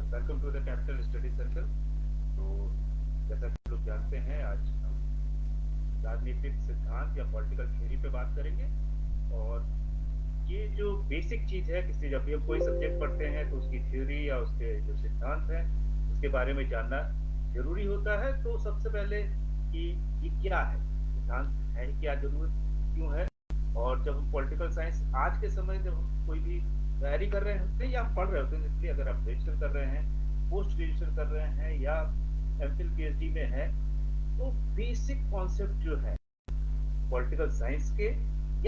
Welcome to the capital study circle. तो जैसा कि लोग जानते हैं, आज हम राजनीतिक सिद्धांत या पॉलिटिकल थ्योरी पे बात करेंगे। और ये जो बेसिक चीज है, किसी जब भी हम कोई सब्जेक्ट पढ़ते हैं तो उसकी थ्योरी या उसके जो सिद्धांत हैं उसके बारे में जानना जरूरी होता है। तो सबसे पहले कि ये क्या है, सिद्धांत है क्या, जरूरत क्यों है। और जब हम पॉलिटिकल साइंस आज के समय जब हम कोई भी तैयारी कर रहे होते हैं या पढ़ रहे होते हैं, इसलिए अगर आप ग्रेजुएशन कर रहे हैं, पोस्ट ग्रेजुएशन कर रहे हैं या एमफिल पीएचडी में है, तो बेसिक कॉन्सेप्ट जो है पॉलिटिकल साइंस के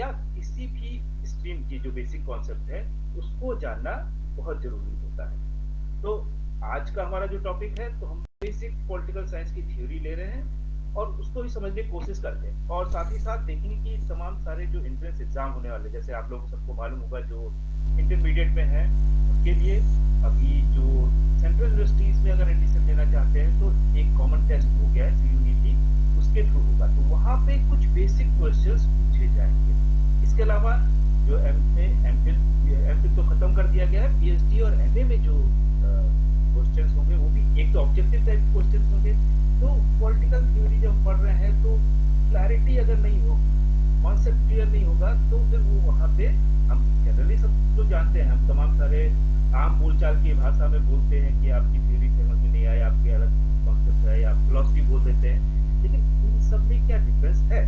या किसी भी स्ट्रीम की जो बेसिक कॉन्सेप्ट है उसको जानना बहुत जरूरी होता है। तो आज का हमारा जो टॉपिक है, तो हम बेसिक पॉलिटिकल साइंस की थ्योरी ले रहे हैं और उसको ही समझने की कोशिश करते हैं। और साथ ही साथ देखेंगे कि तमाम सारे जो एंट्रेंस एग्जाम होने वाले, जैसे आप लोग सबको मालूम होगा जो इंटरमीडिएट में है उसके लिए अभी जो सेंट्रल यूनिवर्सिटीज में अगर एडमिशन लेना चाहते हैं तो एक कॉमन टेस्ट हो गया है सीयूईटी, उसके थ्रू होगा। तो वहां पे कुछ बेसिक क्वेश्चंस पूछे जाएंगे। इसके अलावा जो एमफिल तो खत्म कर दिया गया है, पीएचडी और एमए में जो क्वेश्चंस होंगे वो भी एक तो ऑब्जेक्टिव टाइप क्वेश्चंस होंगे। तो पॉलिटिकल थ्योरी जब पढ़ रहे हैं तो क्लैरिटी अगर नहीं होगी, कॉन्सेप्ट क्लियर नहीं होगा, तो फिर वो वहां पे हम जनरली सब जो जानते हैं, हम तमाम सारे आम बोलचाल की भाषा में बोलते हैं कि आपकी थ्योरी समझ में नहीं आई, आपके अलग कॉन्सेप्ट है, या फिलॉसफी बोल देते हैं। लेकिन इन सब में क्या डिफरेंस है,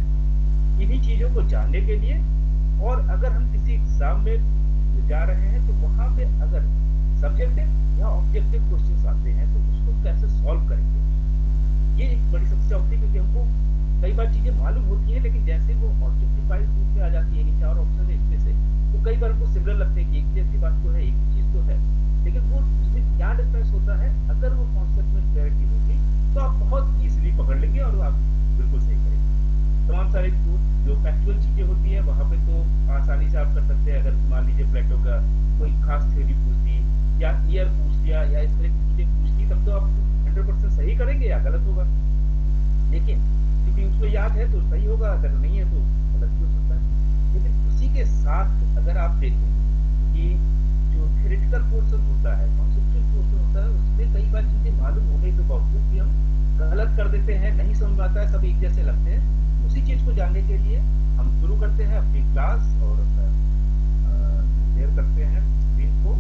इन्हीं चीजों को जानने के लिए। और अगर हम किसी एग्जाम में जा रहे हैं तो वहां पे अगर सब्जेक्टिव या ऑब्जेक्टिव क्वेश्चंस आते हैं तो उसको कैसे सॉल्व करेंगे, ये एक बड़ी समस्या होती है। क्योंकि हमको कई बार चीजें मालूम होती है, लेकिन जैसे वो ऑब्जेक्टिफाइड रूप में आ जाती है कि चार ऑप्शन है इसमें से, तो कई बार हमको सिमिलर लगते हैं कि एक जैसी बात तो है, एक ही चीज तो है, लेकिन वो उसमें क्या डिफरेंस होता है, अगर वो कॉन्सेप्ट में क्लैरिटी होगी तो आप बहुत इजीली पकड़ लेंगे और आप बिल्कुल सही करेंगे। तमाम सारे जो फैक्चुअल चीजें होती है वहां पे तो आसानी से आप कर सकते हैं। अगर मान लीजिए प्लेटो का कोई खास थ्योरी पूछ दी या ईयर पूछ दिया या इस तरह की चीजें पूछ दी, तब तो आप 100% सही करेंगे या गलत होगा। लेकिन क्योंकि उसको याद है तो सही होगा, अगर नहीं है तो गलत भी हो सकता है। लेकिन उसी के साथ अगर आप देखें कि जो थ्योरेटिकल पोर्शन होता है, कॉन्सेप्चुअल पोर्शन होता है, उसमें कई बार चीजें मालूम होने के बावजूद भी हम गलत कर देते हैं, नहीं समझ में आता है, सब एक जैसे लगते हैं। उसी चीज को जानने के लिए हम शुरू करते हैं अपनी क्लास और शेयर करते हैं स्क्रीन को।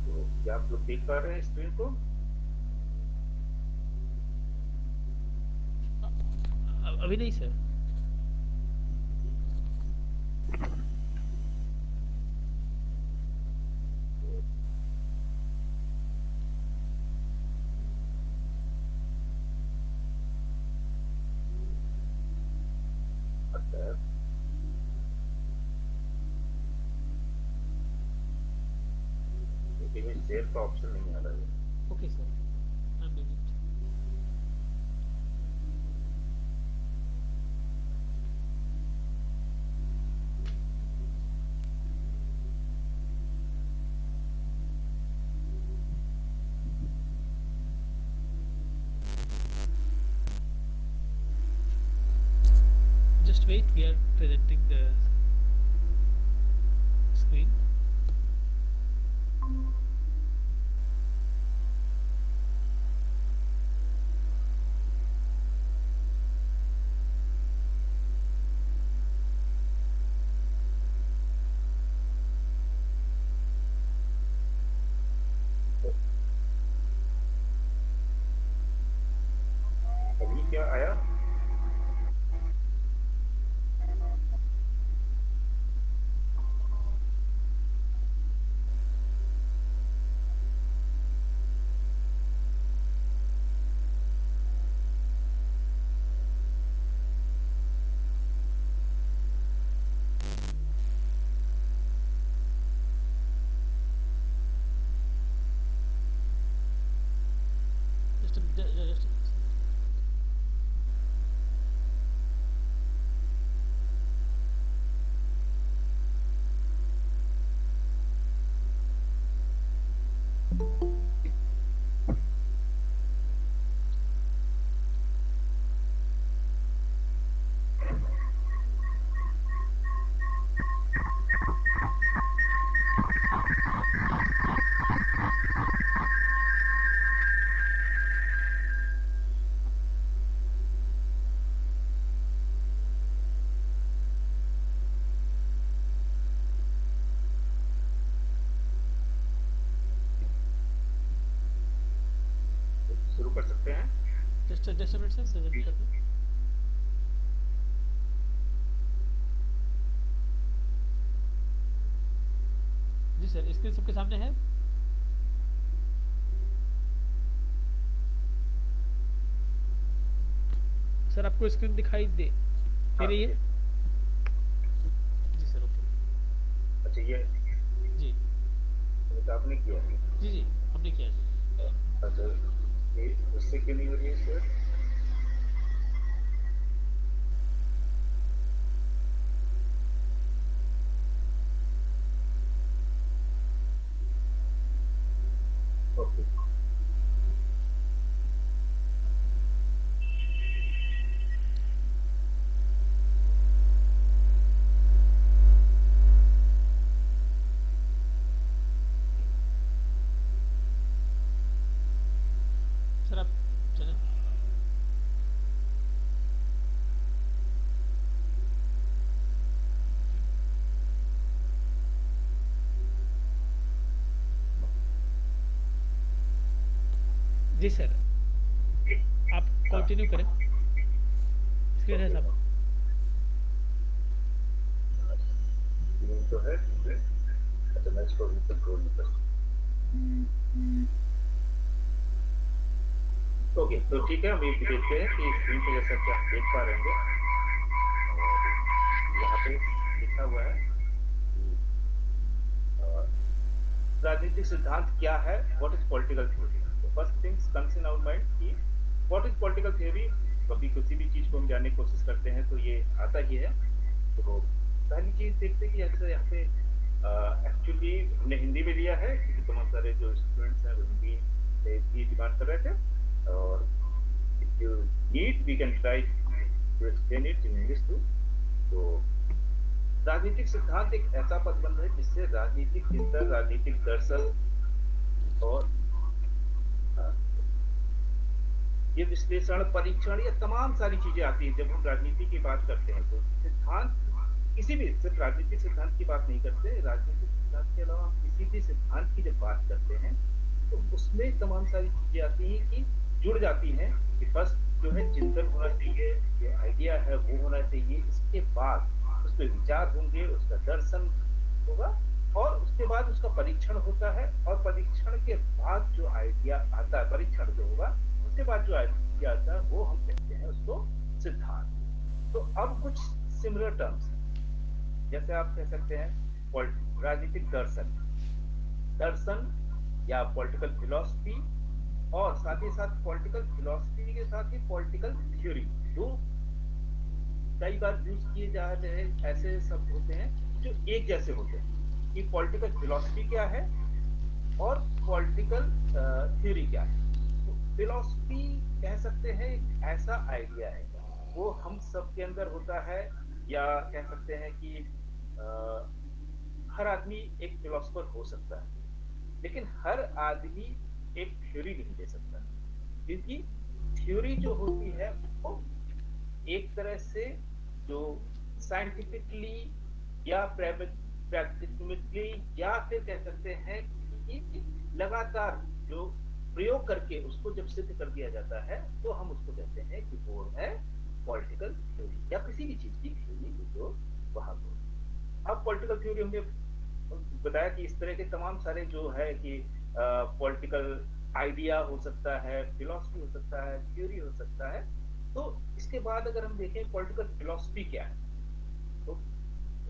तो क्या आप लोग देख पा रहे हैं स्क्रीन को? अभी नहीं सर। अच्छा है, लेकिन शेयर का ऑप्शन नहीं आ रहा है। Okay sir, I am doing it. Just wait, we are presenting the screen. अभी क्या आया? Just a minute. Just a minute sir, suggest कर दूं। जी सर, स्क्रीन सबके सामने है। सर आपको स्क्रीन दिखाई दे हाँ रही है? ये जी सर, ओके। अच्छा ये जी तो आपने किया है। जी जी, हमने किया जी। अच्छा ये उससे क्यों नहीं हो रही है सर? ओके सर आप चलें। जी सर, आप हाँ कंटिन्यू करें। स्क्रीन है ओके सामने। तीन तो है ठीक है। अच्छा मैं इसको भी कंट्रोल नहीं कर सकता। ओके तो ठीक है, हम ये भी देखते हैं कि स्क्रीन पे जैसा कि आप देख पा रहे होंगे और यहाँ पे लिखा हुआ है कि राजनीतिक सिद्धांत क्या है, व्हाट इज पॉलिटिकल थ्योरी। तो first things comes in our mind कि व्हाट इज पॉलिटिकल थ्योरी। कभी किसी भी चीज को हम जानने की कोशिश करते हैं तो ये आता ही है। तो पहली चीज देखते हैं कि जैसे यहाँ पे एक्चुअली हमने हिंदी में लिया है क्योंकि तमाम सारे जो स्टूडेंट्स हैं वो हिंदी से भी डिमांड कर रहे थे, और if you need we can try to explain it in English too। तो राजनीतिक सिद्धांत एक ऐसा पदबंध है जिससे राजनीतिक चिंतन, राजनीतिक दर्शन और अ, ये विश्लेषण, परीक्षण, ये तमाम सारी चीजें आती हैं जब हम राजनीति की बात करते हैं। तो सिद्धांत किसी भी, सिर्फ राजनीतिक सिद्धांत की बात नहीं करते, राजनीतिक सिद्धांत के अलावा हम किसी भी सिद्धांत की जब बात करते हैं तो उसमें तमाम सारी चीजें आती हैं कि जुड़ जाती हैं कि फर्स्ट जो है चिंतन होना चाहिए, जो आइडिया है वो होना चाहिए, इसके बाद उस पर विचार होंगे, उसका दर्शन होगा और उसके बाद उसका परीक्षण होता है, और परीक्षण के बाद जो आइडिया आता है, परीक्षण जो होगा उसके बाद जो आइडिया आता है वो हम कहते हैं उसको सिद्धांत। तो अब कुछ सिमिलर टर्म्स हैं, जैसे आप कह सकते हैं राजनीतिक दर्शन, दर्शन या पॉलिटिकल फिलॉसफी, और साथ ही साथ पॉलिटिकल फिलॉसफी के साथ ही पॉलिटिकल थ्योरी, दो कई बार यूज किए जा रहे ऐसे शब्द होते हैं जो एक जैसे होते हैं कि पॉलिटिकल फिलॉसफी क्या है और पॉलिटिकल थ्योरी क्या है। तो फिलॉसफी कह सकते हैं एक ऐसा आइडिया है, वो हम सब के अंदर होता है, या कह सकते हैं कि हर आदमी एक फिलोसफर हो सकता है, लेकिन हर आदमी एक थ्योरी नहीं दे सकता, क्योंकि थ्योरी जो होती है वो एक तरह से जो साइंटिफिकली या प्रैक्टिकली या फिर कह सकते हैं कि लगातार जो प्रयोग करके उसको जब सिद्ध कर दिया जाता है तो हम उसको कहते हैं कि वो है पॉलिटिकल थ्योरी, या किसी भी चीज की थ्योरी जो वहां हो। अब पॉलिटिकल थ्योरी हमने बताया कि इस तरह के तमाम सारे जो है कि पॉलिटिकल आइडिया हो सकता है, फिलॉसफी हो सकता है, थ्योरी हो सकता है। तो इसके बाद अगर हम देखें पॉलिटिकल फिलॉसफी क्या है, तो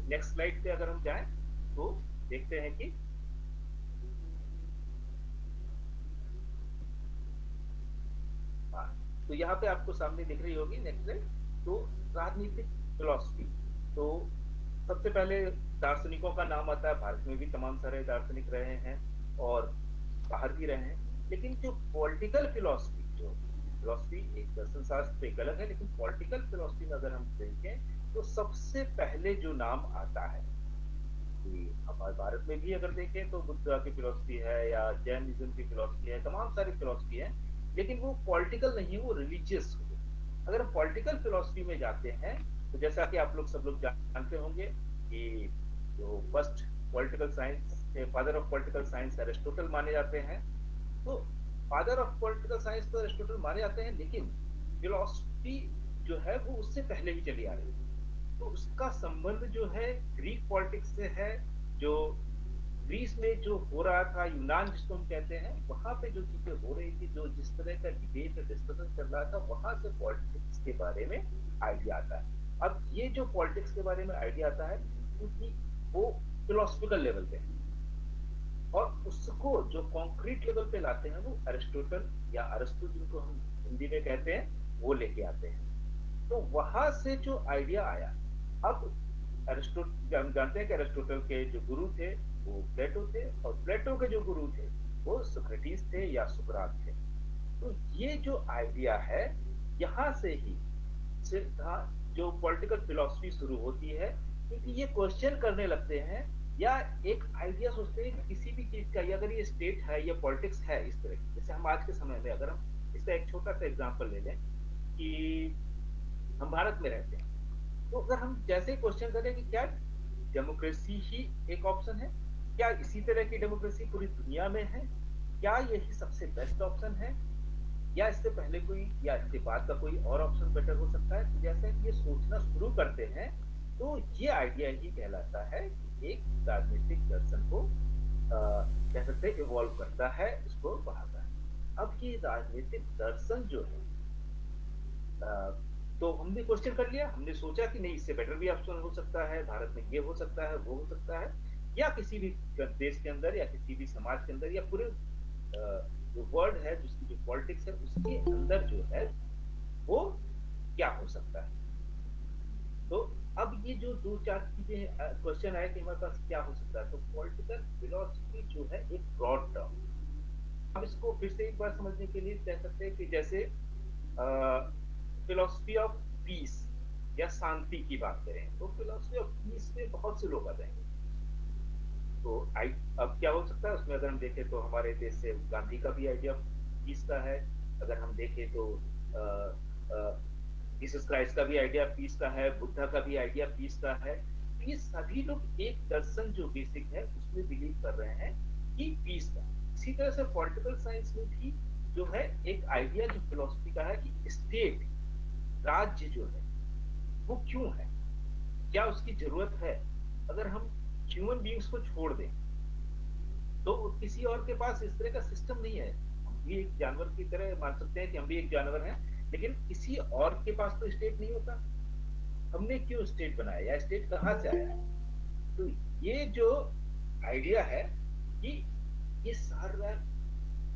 नेक्स्ट स्लाइड पे अगर हम जाएं तो देखते हैं कि हाँ, तो यहाँ पे आपको सामने दिख रही होगी नेक्स्ट स्लाइड। तो राजनीतिक फिलॉसफी, तो सबसे पहले दार्शनिकों का नाम आता है, भारत में भी तमाम सारे दार्शनिक रहे हैं और बाहर भी रहे हैं, लेकिन जो पॉलिटिकल फिलॉसफी, जो फिलॉसफी एक दर्शन शास्त्र एक अलग है, लेकिन पॉलिटिकल फिलॉसफी में अगर हम देखें तो सबसे पहले जो नाम आता है कि हमारे भारत में भी अगर देखें तो बुद्ध की फिलॉसफी है या जैनिज्म की फिलॉसफी है, तमाम सारी फिलॉसफी है, लेकिन वो पॉलिटिकल नहीं है, वो रिलीजियस हो। अगर हम पॉलिटिकल फिलॉसफी में जाते हैं तो जैसा कि आप लोग सब लोग जानते होंगे कि जो फर्स्ट पॉलिटिकल साइंस के father of political science Aristotle माने जाते हैं। तो फादर ऑफ पॉलिटिकल साइंस तो एरिस्टोटल माने जाते हैं, लेकिन फिलॉसफी जो है वो उससे पहले ही चली आ रही है। तो उसका संबंध जो है ग्रीक पॉलिटिक्स से है। जो ग्रीस में जो हो रहा था, यूनान जिसको हम कहते हैं, वहां पे जो चीजें हो रही थी, जो जिस तरह का डिबेट डिस्कशन चल रहा था, वहां से पॉलिटिक्स के बारे में आइडिया आता है। अब ये जो पॉलिटिक्स के बारे में आइडिया आता है, क्योंकि वो फिलोसफिकल लेवल पे है, और उसको जो कॉन्क्रीट लेवल पे लाते हैं वो अरिस्टोटल या अरस्तु जिनको हम हिंदी में कहते हैं, वो लेके आते हैं। तो वहां से जो आइडिया आया, अब अरिस्टोटल, हम जानते हैं कि अरिस्टोटल के जो गुरु थे वो प्लेटो थे, और प्लेटो के जो गुरु थे वो सोक्रेटिस थे या सुकरात थे। तो ये जो आइडिया है, यहाँ से ही सिद्धांत जो पॉलिटिकल फिलॉसफी शुरू होती है, क्योंकि ये क्वेश्चन करने लगते हैं या एक आइडिया सोचते हैं कि किसी भी चीज का, या अगर ये स्टेट है या पॉलिटिक्स है इस तरह की, जैसे हम आज के समय में अगर हम इसका एक छोटा सा एग्जांपल ले लें कि हम भारत में रहते हैं, तो अगर हम जैसे क्वेश्चन करें कि क्या डेमोक्रेसी ही एक ऑप्शन है, क्या इसी तरह की डेमोक्रेसी पूरी दुनिया में है, क्या यही सबसे बेस्ट ऑप्शन है, या इससे पहले कोई, या इसके बाद का कोई और ऑप्शन बेटर हो सकता है। तो जैसे हम ये सोचना शुरू करते हैं, तो ये आइडिया ही कहलाता है कि एक राजनीतिक दर्शन को कह सकते हैं इवॉल्व करता है, इसको बढ़ाता है। अब ये राजनीतिक दर्शन जो है, तो हमने क्वेश्चन कर लिया, हमने सोचा कि नहीं, इससे बेटर भी ऑप्शन हो सकता है, भारत में ये हो सकता है, वो हो सकता है, या किसी भी देश के अंदर या किसी भी समाज के अंदर या पूरे जो वर्ल्ड है, जिसकी जो पॉलिटिक्स है उसके अंदर जो है वो क्या हो सकता है। तो अब ये जो दो चार चीजें क्वेश्चन आए कि हमारे पास क्या हो सकता है, तो पॉलिटिकल फिलोसफी जो है एक ब्रॉड टर्म। अब इसको फिर से एक बार समझने के लिए कह सकते हैं कि जैसे फिलोसफी ऑफ पीस या शांति की बात करें, तो फिलोसफी ऑफ पीस में बहुत से लोग आ जाएंगे। तो अब क्या हो सकता है उसमें, अगर हम देखें तो हमारे देश से गांधी का भी आइडिया पीस का है। अगर हम देखें तो जीसस क्राइस्ट का भी आइडिया पीस का है, बुद्धा का भी आइडिया पीस का है। ये सभी लोग एक दर्शन जो बेसिक है उसमें बिलीव कर रहे हैं कि पीस का। इसी तरह से पॉलिटिकल साइंस में भी जो है एक आइडिया जो फिलोसफी का है कि स्टेट, राज्य जो है वो क्यों है, क्या उसकी जरूरत है। अगर हम ह्यूमन बींग्स को छोड़ दें तो किसी और के पास इस तरह का सिस्टम नहीं है। हम भी एक जानवर की तरह मान सकते हैं कि हम भी एक जानवर हैं, लेकिन किसी और के पास तो स्टेट नहीं होता। हमने क्यों स्टेट बनाया, या स्टेट कहाँ से आया है। तो ये जो आइडिया है कि ये सारा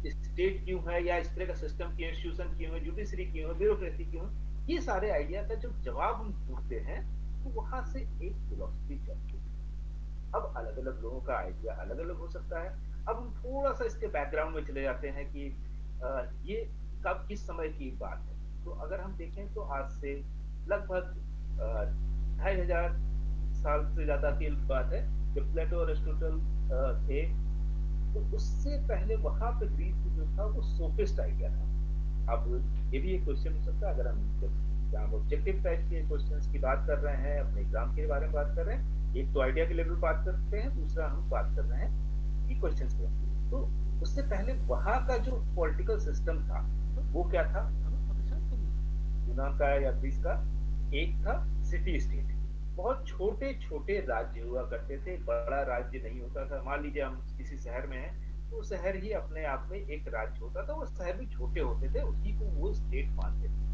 स्टेट क्यों है, या इस तरह का सिस्टम क्यों, इंस्टीट्यूशन क्यों है, जुडिशरी क्यों है, ब्यूरोक्रेसी क्यों है, ये सारे आइडिया का जो जवाब हम ढूंढते हैं, तो वहां से एक फिलोसफी चलती है। अब अलग अलग लोगों का आइडिया अलग अलग हो सकता है। अब हम थोड़ा सा इसके बैकग्राउंड में चले जाते हैं कि ये कब किस समय की बात है। तो अगर हम देखें तो आज से लगभग 2500 साल से ज्यादा की बात है, जब प्लेटो और अरिस्टोटल थे। तो उससे पहले वहां पे ग्रीस में जो था वो सोफिस्ट आइडिया था। अब ये भी एक क्वेश्चन हो सकता है, अगर हम ऑब्जेक्टिव टाइप के क्वेश्चंस की बात कर रहे हैं, अपने एग्जाम के बारे में बात कर रहे हैं, एक तो आइडिया के लेवल बात करते हैं, दूसरा हम बात कर रहे हैं कि क्वेश्चंस के। तो उससे पहले वहां का जो पॉलिटिकल सिस्टम था वो क्या था, यूनान का या ग्रीस का, एक था सिटी स्टेट। बहुत छोटे छोटे राज्य हुआ करते थे, बड़ा राज्य नहीं होता था। मान लीजिए हम किसी शहर में हैं, तो शहर ही अपने आप में एक राज्य होता था, वो शहर भी छोटे होते थे, उसी को वो स्टेट मानते थे।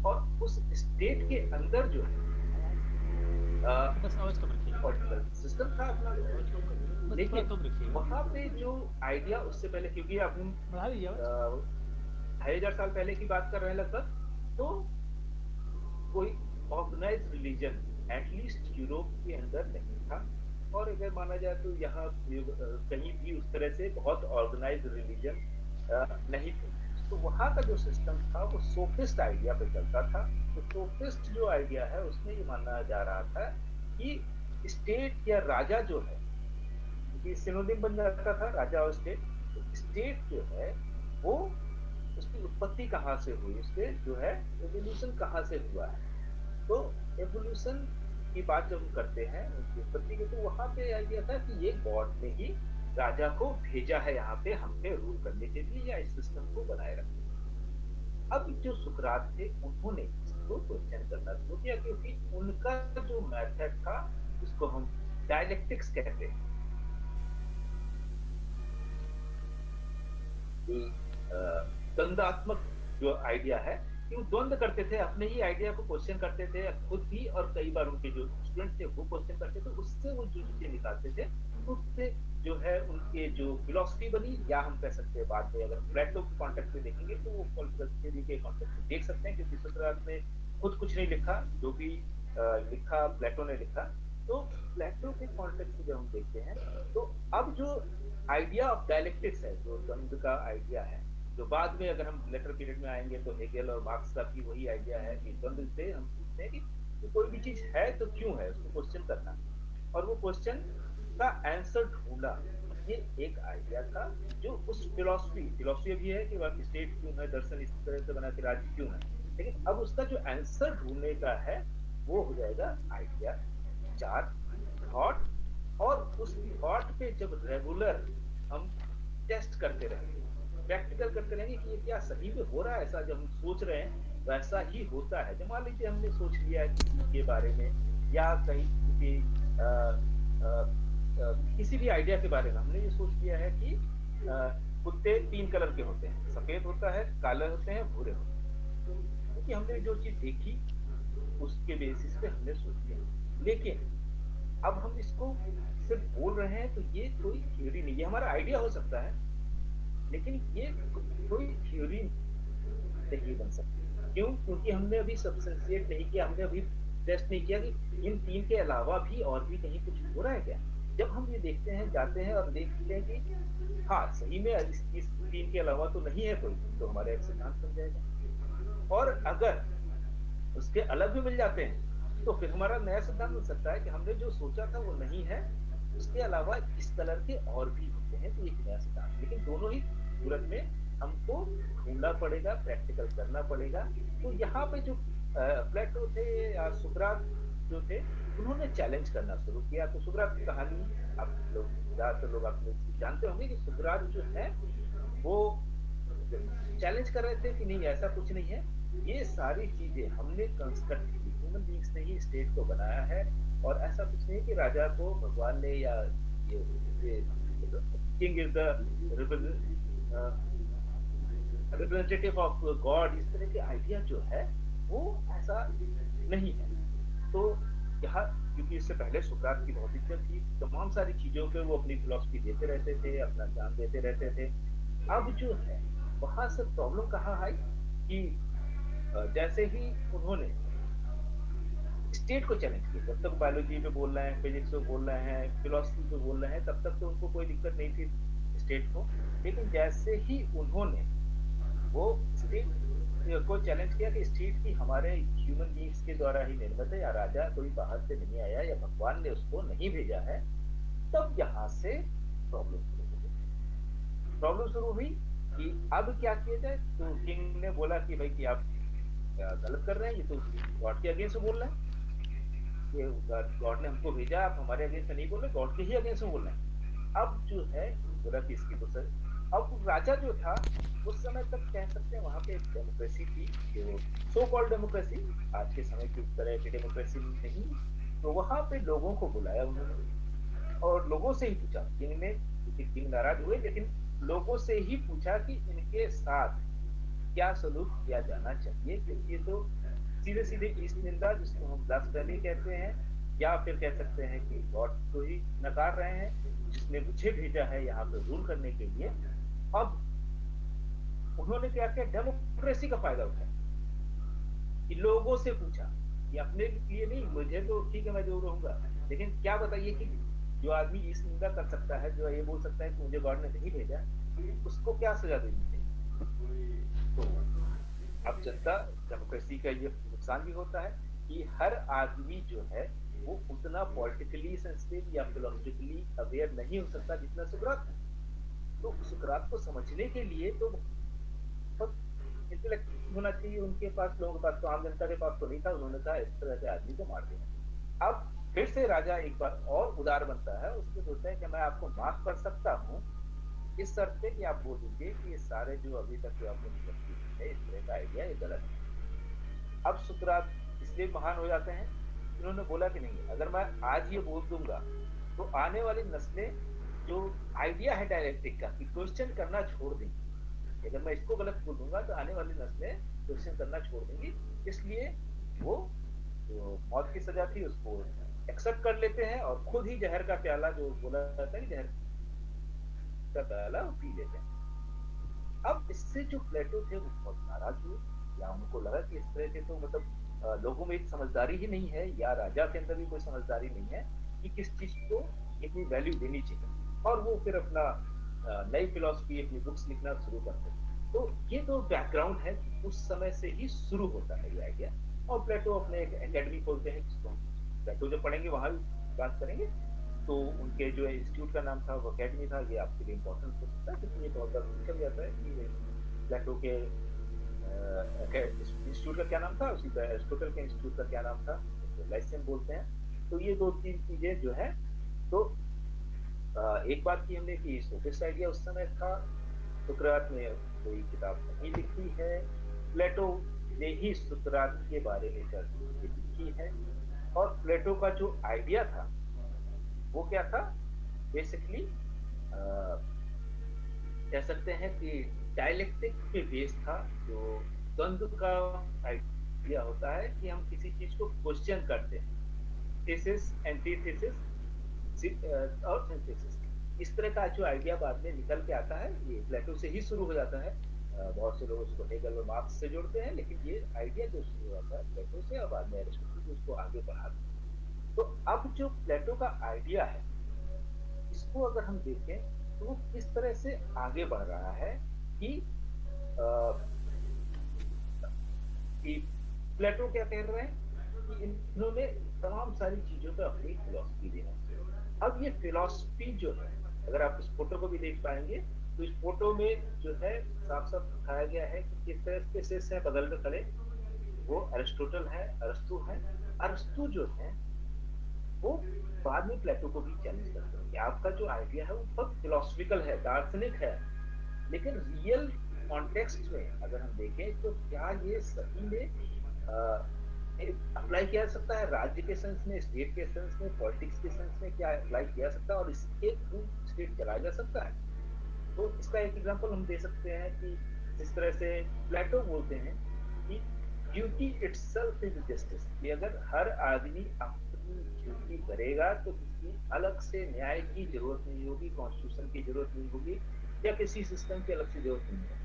और उस स्टेट के अंदर जो है बस आवाज कम रखिए, पॉलिटिकल सिस्टम था अपना। आवाज कम कर दीजिए, बस थोड़ा लेकिन कम रखिएगा। वहां पे जो आइडिया उससे पहले, क्योंकि अब हम बढ़ा दीजिए आवाज। 2500 साल पहले की बात कर रहे हैं लगभग, तो कोई ऑर्गेनाइज रिलीजन एटलीस्ट यूरोप के अंदर नहीं था। और अगर माना जाए तो यहाँ कहीं भी उस तरह से बहुत ऑर्गेनाइज रिलीजन नहीं थे। तो वहाँ का जो सिस्टम था वो सोफिस्ट आइडिया पे चलता था। तो सोफिस्ट जो आइडिया है उसमें ये माना जा रहा था कि स्टेट या राजा जो है, क्योंकि सिनोनिम बन जाता था राजा और स्टेट। तो स्टेट जो है वो, उसकी उत्पत्ति कहाँ से हुई, उसके जो है एवोल्यूशन कहाँ से हुआ है। तो एवोल्यूशन की बात जब हम करते हैं उसकी उत्पत्ति की, तो वहां पे आइडिया था कि ये गॉड ने ही राजा को भेजा है यहाँ पे हम पे रूल करने के लिए, या इस सिस्टम को बनाए रखने। अब जो सुकरात थे उन्होंने इसको क्वेश्चन करना शुरू किया, क्योंकि उनका जो मेथड था उसको हम डायलेक्टिक्स कहते हैं। कि द्वंद्वात्मक जो आइडिया है कि वो द्वंद्व करते थे, अपने ही आइडिया को क्वेश्चन करते थे खुद भी, और कई बार उनके जो स्टूडेंट थे वो क्वेश्चन करते थे, उससे वो जो चीजें निकालते थे उससे जो है उनके जो फिलोसफी बनी, या हम कह सकते हैं बाद में अगर प्लेटो के कॉन्टेक्स्ट में देखेंगे तो वो पॉलिटिकल थ्योरी के कॉन्टेक्स्ट में देख सकते हैं, क्योंकि सुकरात ने खुद कुछ नहीं लिखा, जो भी लिखा प्लेटो ने लिखा। तो प्लेटो के कॉन्टेक्स्ट में जब हम देखते हैं तो अब जो आइडिया ऑफ डायलेक्टिक्स है, जो द्वंद्व का आइडिया है, जो बाद में अगर हम लेटर पीरियड में आएंगे तो हेगेल और मार्क्स का भी वही आइडिया है कि द्वंद्व से हम पूछते हैं कि कोई भी चीज है तो क्यों है, उसको क्वेश्चन करना, और वो क्वेश्चन का आंसर ढूंढना, ये एक आइडिया था जो उस फिलोसफी भी है कि वह स्टेट क्यों है, दर्शन इस तरह से बना कि राज्य क्यों है, लेकिन अब उसका जो आंसर ढूंढने का है वो हो जाएगा आइडिया, विचार, थॉट, और उस थॉट पे जब रेगुलर हम टेस्ट करते रहेंगे, प्रैक्टिकल करते रहेंगे कि ये क्या सही में हो रहा है, ऐसा जब हम सोच रहे हैं वैसा ही होता है। जब मान लीजिए हमने सोच लिया है किसी के बारे में, या कहीं किसी किसी भी आइडिया के बारे में हमने ये सोच लिया है कि कुत्ते 3 कलर के होते हैं, सफेद होता है, काले होते हैं, भूरे होते हैं, क्योंकि हमने जो चीज देखी उसके बेसिस पे हमने सोच लिया। लेकिन अब हम इसको सिर्फ बोल रहे हैं तो ये कोई थ्योरी नहीं, ये हमारा आइडिया हो सकता है लेकिन ये कोई थ्योरी नहीं बन सकती। क्यों? क्योंकि हमने अभी सब्सटेंशिएट नहीं किया, हमने अभी टेस्ट नहीं किया कि इन 3 के अलावा भी और भी कहीं कुछ हो रहा है क्या। जब हम ये देखते हैं, जाते हैं और देखते हैं कि हाँ सही में इस 3 के अलावा तो नहीं है कोई, तो हमारा एक सिद्धांत बन जाएगा। और अगर उसके अलग भी मिल जाते हैं तो फिर हमारा नया सिद्धांत बन सकता है कि हमने जो सोचा था वो नहीं है, उसके अलावा इस कलर के और भी होते हैं, तो एक नया सिद्धांत। लेकिन दोनों ही सूरत में हमको ढूंढना पड़ेगा, प्रैक्टिकल करना पड़ेगा। तो यहाँ पे जो प्लेटो थे या सुकरात जो थे, उन्होंने चैलेंज करना शुरू किया। तो सुकरात की कहानी आप लोग ज्यादातर लोग आप लोग जानते होंगे कि सुकरात जो है वो चैलेंज कर रहे थे कि नहीं ऐसा कुछ नहीं है, ये सारी चीजें हमने कंस्ट्रक्ट की, ह्यूमन बींग्स ने ही स्टेट को बनाया है, और ऐसा कुछ नहीं कि राजा को भगवान ने या ये king is the representative of God, इस तरह के आइडिया जो है वो ऐसा नहीं है। तो यहाँ क्योंकि इससे पहले सुकरात की बहुत इज्जत थी, तमाम सारी चीजों पे वो अपनी फिलॉसफी देते रहते थे, अपना ज्ञान देते रहते थे। अब जो है वहां से प्रॉब्लम कहाँ आई कि जैसे ही उन्होंने स्टेट को चैलेंज किया, जब तक बायोलॉजी पे बोल रहे हैं, फिजिक्स पे बोल रहे हैं, फिलोसफी पे बोल रहे हैं, तब तक तो उनको कोई दिक्कत नहीं थी स्टेट को। लेकिन जैसे ही उन्होंने वो स्टेट को चैलेंज किया कि स्टेट की हमारे ह्यूमन बींग्स के द्वारा ही निर्मित है, या राजा कोई बाहर से नहीं आया, या भगवान ने उसको नहीं भेजा है, तब यहाँ से प्रॉब्लम शुरू हो गई। प्रॉब्लम शुरू हुई कि अब क्या किया जाए। तो किंग ने बोला कि भाई कि आप गलत कर रहे हैं, ये तो गॉड के अगेंस्ट बोल रहे हैं, ये गॉड ने हमको भेजा, आप हमारे अगेंस्ट नहीं बोल रहे, गॉड के ही अगेंस्ट बोल रहे हैं। अब जो है बोला कि इसकी तो सर, अब राजा जो था उस समय तक कह सकते हैं वहां पे डेमोक्रेसी थी, जो सो कॉल्ड डेमोक्रेसी, आज के समय की तरह की डेमोक्रेसी नहीं। तो वहां पे लोगों को बुलाया उन्होंने और लोगों से ही पूछा, किंग ने, क्योंकि किंग नाराज हुए, लेकिन लोगों से ही पूछा कि इनके साथ क्या सलूक किया जाना चाहिए, क्योंकि ये तो सीधे सीधे ईस्ट निंदा, जिसको हम ब्लास्फेमी कहते हैं, या फिर कह सकते हैं कि गॉड को ही नकार रहे हैं जिसने मुझे भेजा है यहाँ पे रूल करने के लिए। अब उन्होंने क्या किया, डेमोक्रेसी का फायदा उठाया कि लोगों से पूछा, कि अपने लिए नहीं, मुझे तो ठीक है मैं जो रहूंगा, लेकिन क्या बताइए कि जो आदमी इस निंदा कर सकता है, जो ये बोल सकता है कि मुझे गॉड ने नहीं भेजा, उसको क्या सजा देनी चाहिए। तो अब जनता, डेमोक्रेसी का ये नुकसान भी होता है कि हर आदमी जो है वो उतना पॉलिटिकली सेंसिटिव या फिलोसफिकली अवेयर नहीं हो सकता जितना सुकरात है। तो सुकरात को समझने के लिए तो बहुत इंटेलेक्ट होना चाहिए उनके पास, लोगों के पास, तो आम जनता के पास तो नहीं था। उन्होंने कहा इस तरह से आदमी को मार देना। अब फिर से राजा एक बार और उदार बनता है, उसको सोचता है कि मैं आपको माफ कर सकता हूँ इस शर्त पे कि आप बोल दीजिए कि ये सारे जो अभी तक जो आपने डिस्कस किए हैं, इस तरह का आइडिया ये गलत है। अब सुकरात इसलिए महान हो जाते हैं, इन्होंने बोला कि नहीं, अगर मैं आज ये बोल दूंगा तो आने वाली नस्लें जो आइडिया है डायलेक्टिक का कि क्वेश्चन करना छोड़ देंगी। अगर मैं इसको गलत बोल दूंगा तो आने वाली नस्लें क्वेश्चन करना छोड़ देंगी। इसलिए वो जो मौत की सजा थी उसको एक्सेप्ट कर लेते हैं और खुद ही जहर का प्याला, जो बोला जाता है कि जहर का प्याला, वो पी लेते हैं। अब इससे जो प्लेटो थे वो बहुत नाराज हुए, या उनको लगा कि इस तरह से तो मतलब लोगों में एक समझदारी ही नहीं है, या राजा के अंदर भी कोई समझदारी नहीं है कि किस चीज को इतनी वैल्यू देनी चाहिए। और वो फिर अपना नई फिलोसफी, अपनी बुक्स लिखना शुरू करते हैं। तो ये तो बैकग्राउंड है, उस समय से ही शुरू होता है ये आइडिया। और प्लेटो अपने एक एकेडमी खोलते हैं, जिसको प्लेटो जब पढ़ेंगे वहां भी बात करेंगे। तो उनके जो इंस्टीट्यूट का नाम था वो अकेडमी था। ये आपके लिए इम्पोर्टेंट हो सकता है क्योंकि ये बहुत बार पूछा भी जाता है कि प्लेटो के इंस्टीट्यूट का क्या नाम था, उसी का एरिस्टोटल के इंस्टीट्यूट का क्या नाम था, तो लाइसियम बोलते हैं। तो ये दो तीन चीजें जो है, तो एक बात की हमने कि सोफिस्ट आइडिया उस समय था, सुकरात ने कोई किताब नहीं लिखी है, प्लेटो ने ही सुकरात के बारे में चर्चा लिखी है। और प्लेटो का जो आइडिया था वो क्या था, बेसिकली कह सकते हैं कि डायलेक्टिक पे बेस था। जो द्वंद्व का आइडिया होता है कि हम किसी चीज को क्वेश्चन करते हैं, थीसिस, एंटीथेसिस और सिंथेसिस। इस तरह का जो आइडिया बाद में निकल के आता है, ये प्लेटो से ही शुरू हो जाता है। बहुत से लोग उसको हेगल और मार्क्स से जोड़ते हैं, लेकिन ये आइडिया जो शुरू होता है प्लेटो से, और बाद में एरिस्टोटल उसको आगे बढ़ाते हैं। तो अब जो प्लेटो का आइडिया है, इसको अगर हम देखें तो वो किस तरह से आगे बढ़ रहा है कि, कि प्लेटो क्या कह रहे हैं कि इन्होंने तमाम सारी चीजों पर अपनी फिलॉसफी देना चाहिए। अब ये फिलॉसफी जो है, अगर आप इस फोटो को भी देख पाएंगे तो इस फोटो में जो है साफ साफ दिखाया गया है कि किस तरह के शेष हैं बगल में खड़े, वो अरिस्टोटल है, अरस्तु है। अरस्तु जो है वो बाद में प्लेटो को भी चैलेंज करते हैं कि आपका जो आइडिया है वो बहुत फिलोसफिकल है, दार्शनिक है, लेकिन रियल कॉन्टेक्स्ट में अगर हम देखें तो क्या ये सही में अप्लाई किया जा सकता है, राज्य के सेंस में, स्टेट के सेंस में, पॉलिटिक्स के सेंस में क्या अप्लाई किया जा सकता है, और इसके थ्रू स्टेट चलाया जा सकता है। तो इसका एक एग्जांपल हम दे सकते हैं कि जिस तरह से प्लेटो बोलते हैं कि ड्यूटी इटसेल्फ इज जस्टिस, कि अगर हर आदमी अपनी ड्यूटी करेगा तो किसी अलग से न्याय की जरूरत नहीं होगी, कॉन्स्टिट्यूशन की जरूरत नहीं होगी, या किसी सिस्टम की अलग से जरूरत नहीं होगी।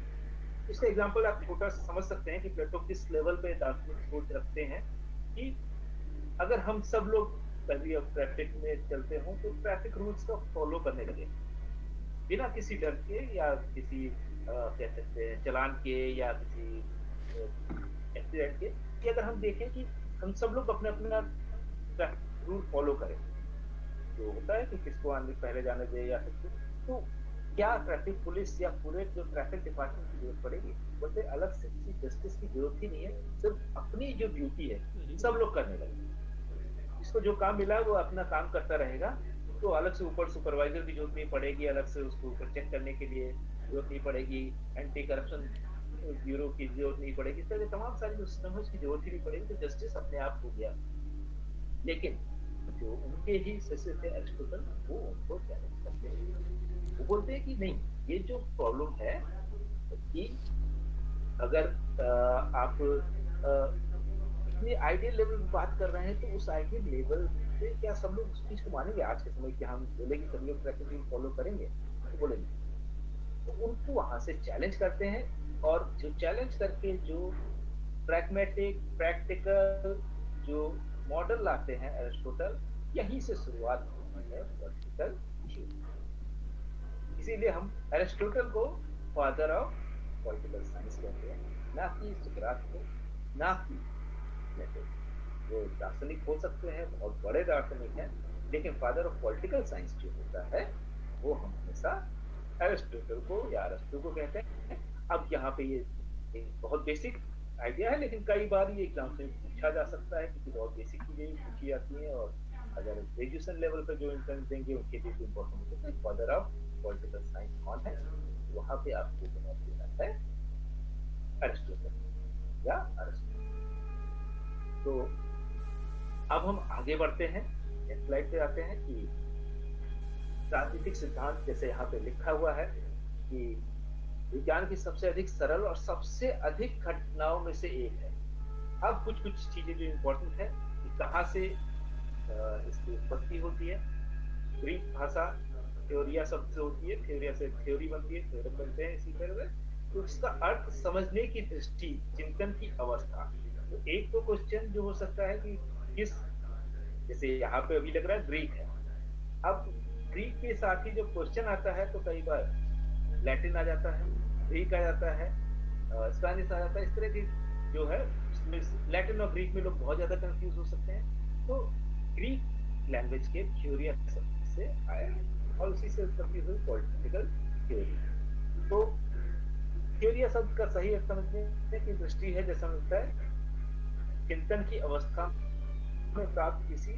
इसका एग्जांपल आप छोटा सा समझ सकते हैं कि प्लेटो किस लेवल पे दार्शनिक सोच रखते हैं कि अगर हम सब लोग कभी अब ट्रैफिक में चलते हों तो ट्रैफिक रूल्स का फॉलो करने लगे बिना किसी डर के, या किसी कह सकते हैं चलान के, या किसी एक्सीडेंट के, कि अगर हम देखें कि हम सब लोग अपने अपना ट्रैफिक रूल फॉलो करें, जो होता है कि किसको आने पहले जाने दे या किसको, तो क्या ट्रैफिक पुलिस या पूरे जो ट्रैफिक डिपार्टमेंट की जरूरत पड़ेगी? बोलते अलग से किसी जस्टिस की जरूरत ही नहीं है, सिर्फ अपनी जो ड्यूटी है सब लोग करने लगे। जिसको जो काम मिला वो अपना काम करता रहेगा, तो अलग से ऊपर सुपरवाइजर की जरूरत नहीं पड़ेगी, अलग से उसको ऊपर चेक करने के लिए जरूरत नहीं पड़ेगी, एंटी करप्शन ब्यूरो की जरूरत नहीं पड़ेगी, इस तरह तमाम सारी जो सिस्टम है उसकी जरूरत ही नहीं पड़ेगी, तो जस्टिस अपने आप हो गया। लेकिन जो उनके ही शिष्य थे अरिस्टोटल, वो उनको चैलेंज करते हैं। वो बोलते हैं कि नहीं, ये जो प्रॉब्लम है कि अगर आप इतने आइडियल लेवल में बात कर रहे हैं तो उस आइडियल लेवल पे क्या सब लोग उस चीज को मानेंगे? आज के समय क्या हम बोले कि सभी लोग ट्रैफिक रूल फॉलो करेंगे? तो बोलेंगे। तो उनको वहां से चैलेंज करते हैं, और जो चैलेंज करके जो प्रैग्मेटिक प्रैक्टिकल जो मॉडल लाते हैं अरिस्टोटल, यहीं से शुरुआत होती है पॉलिटिकल थ्योरी। इसीलिए हम अरिस्टोटल को फादर ऑफ पॉलिटिकल साइंस कहते हैं, ना कि सुकरात को, ना कि प्लेटो। वो दार्शनिक हो सकते हैं, बहुत बड़े दार्शनिक हैं, लेकिन फादर ऑफ पॉलिटिकल साइंस जो होता है वो हम हमेशा अरिस्टोटल को या अरस्तु को कहते हैं। अब यहाँ पे ये एक बहुत बेसिक आइडिया है, लेकिन कई बार ये एग्जाम से पूछा जा सकता है क्योंकि बहुत बेसिक चीजें पूछी जाती हैं, और अगर ग्रेजुएशन लेवल पर जो एंट्रेंस देंगे उनके लिए इम्पोर्टेंट होता है फादर ऑफ पॉलिटिकल साइंस कौन है, वहां पे आपको जवाब देना है अरिस्टोटल या अरिस्टो। तो अब हम आगे बढ़ते हैं, नेक्स्ट स्लाइड पे आते हैं कि राजनीतिक सिद्धांत जैसे यहाँ पे लिखा हुआ है कि विज्ञान की सबसे अधिक सरल और सबसे अधिक घटनाओं में से एक है। अब कुछ कुछ चीजें जो इंपॉर्टेंट है कि कहाँ से इसकी उत्पत्ति होती है। ग्रीक भाषा थ्योरिया शब्द से होती है, थ्योरिया से थ्योरी बनती है, थ्योरम बनते हैं इसी तरह से। तो इसका अर्थ समझने की दृष्टि, चिंतन की अवस्था। तो एक तो क्वेश्चन जो हो सकता है कि किस, जैसे यहाँ पे अभी लग रहा है ग्रीक है, अब ग्रीक के साथ ही जब क्वेश्चन आता है तो कई बार लैटिन आ जाता है, ग्रीक आ जाता है, स्पेनिश आ जाता है। इस तरह की जो है लैटिन और ग्रीक में लोग बहुत ज्यादा कंफ्यूज हो सकते हैं। तो ग्रीक लैंग्वेज के थ्योरिया से आया और उसी से उत्पत्ति हुई पॉलिटिकल थ्योरी। तो थ्योरिया शब्द का सही अर्थ समझने की दृष्टि है, जैसा मिलता है चिंतन की अवस्था में प्राप्त किसी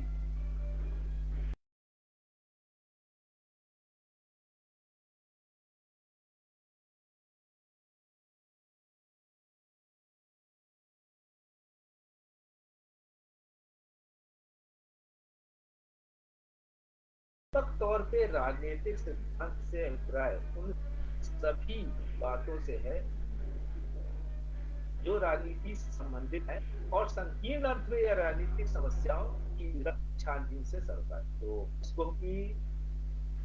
तौर पे राजनीतिक सिद्धांत से अभिप्राय उन सभी बातों से है जो राजनीति से संबंधित है और संकीर्ण अर्थ में या राजनीतिक समस्याओं की छानबीन से सरकार। तो इसको कि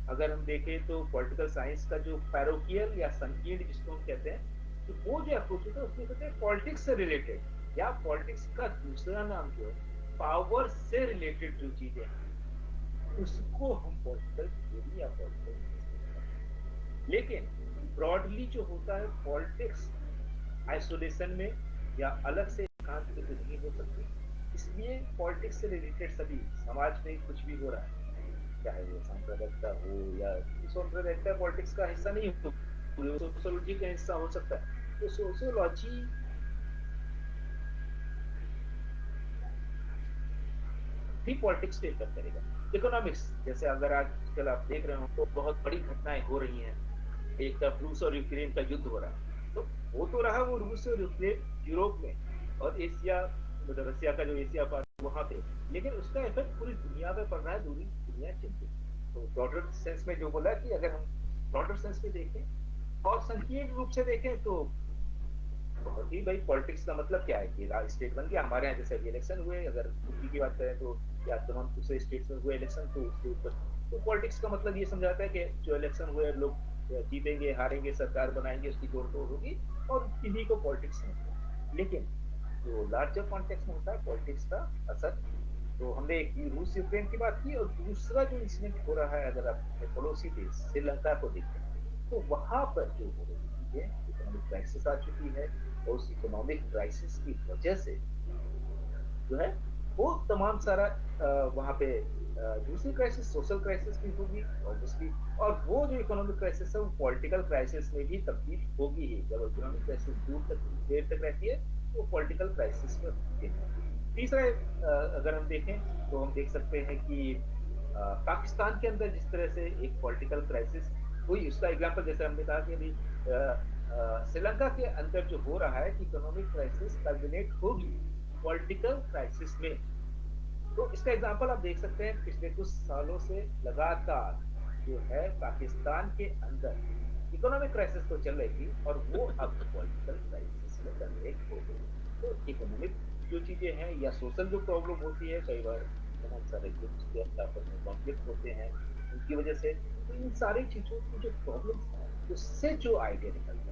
अगर हम देखें तो पॉलिटिकल साइंस का जो पैरोकियल या संकीर्ण जिसको हम कहते हैं, तो वो जो अप्रोच होता है उसमें कहते हैं पॉलिटिक्स से रिलेटेड, या पॉलिटिक्स का दूसरा नाम जो है पावर से रिलेटेड जो चीजें हैं उसको हम पॉलिटिकल थ्योरी या पॉलिटिक्स। लेकिन ब्रॉडली जो होता है पॉलिटिक्स आइसोलेशन में या अलग से एकांत में तो नहीं हो सकती। इसलिए पॉलिटिक्स से रिलेटेड सभी समाज में कुछ भी हो रहा है, चाहे वो सांप्रदायिकता हो या सांप्रदायिकता पॉलिटिक्स का हिस्सा नहीं हो, सोशियोलॉजी का हिस्सा हो सकता है। तो सोशियोलॉजी भी पॉलिटिक्स पे इफेक्ट करेगा। इकोनॉमिक्स जैसे अगर आजकल आप देख रहे हो तो बहुत बड़ी घटनाएं हो रही हैं, एक तरफ रूस और यूक्रेन का युद्ध हो रहा है, तो वो तो रहा वो रूस और यूक्रेन यूरोप में और एशिया, मतलब रसिया का जो एशिया पार्ट वहां पे, लेकिन उसका इफेक्ट पूरी दुनिया पे पड़ रहा है, पूरी दुनिया चिंतित। तो ब्रॉडर सेंस में जो बोला कि अगर हम ब्रॉडर सेंस में देखें और संकीर्ण रूप से देखें तो बहुत ही भाई पॉलिटिक्स का मतलब क्या है कि स्टेट बन गया। हमारे यहाँ जैसे इलेक्शन हुए, अगर यूपी की बात करें तो या तमाम दूसरे स्टेट्स में हुए इलेक्शन, तो उसके ऊपर तो पॉलिटिक्स का मतलब ये समझाता है कि जो इलेक्शन हुए लोग जीतेंगे हारेंगे, सरकार बनाएंगे, उसकी तोड़ तोड़ होगी और इन्हीं को पॉलिटिक्स समझते। लेकिन जो लार्जर कॉन्टेक्स्ट में होता है पॉलिटिक्स का असर, तो हमने एक रूस यूक्रेन की बात की और दूसरा जो इंसिडेंट हो रहा है अगर आप पड़ोसी देश श्रीलंका को देखें तो वहां पर जो हो रही चीजें, इकोनॉमिक क्राइसिस आ चुकी है और उस इकोनॉमिक क्राइसिस की वजह से जो है वो तमाम सारा वहां पे दूसरी क्राइसिस सोशल क्राइसिस भी होगी ऑब्वियसली, और वो जो इकोनॉमिक क्राइसिस है वो पॉलिटिकल क्राइसिस में भी तब्दील होगी ही। जब इकोनॉमिक क्राइसिस देर तक रहती है तो पॉलिटिकल क्राइसिस में होती है। तीसरा अगर हम देखें तो हम देख सकते हैं कि पाकिस्तान के अंदर जिस तरह से एक पॉलिटिकल क्राइसिस हुई, उसका एग्जाम्पल जैसे हमने कहा कि अभी श्रीलंका के अंदर जो हो रहा है कि इकोनॉमिक क्राइसिस कल्मिनेट होगी पॉलिटिकल क्राइसिस में। तो इसका एग्जांपल आप देख सकते हैं पिछले कुछ सालों से लगातार जो है पाकिस्तान के अंदर इकोनॉमिक क्राइसिस तो चल रही थी और वो अब पॉलिटिकल क्राइसिस में कन्वर्ट हो गई। तो इकोनॉमिक जो चीजें हैं या सोशल जो प्रॉब्लम होती है, कई बार बहुत सारे ग्रुप्स के आपस में कॉन्फ्लिक्ट होते हैं उनकी वजह से, तो इन सारी चीजों की जो प्रॉब्लम्स है उससे जो आइडिया निकलता है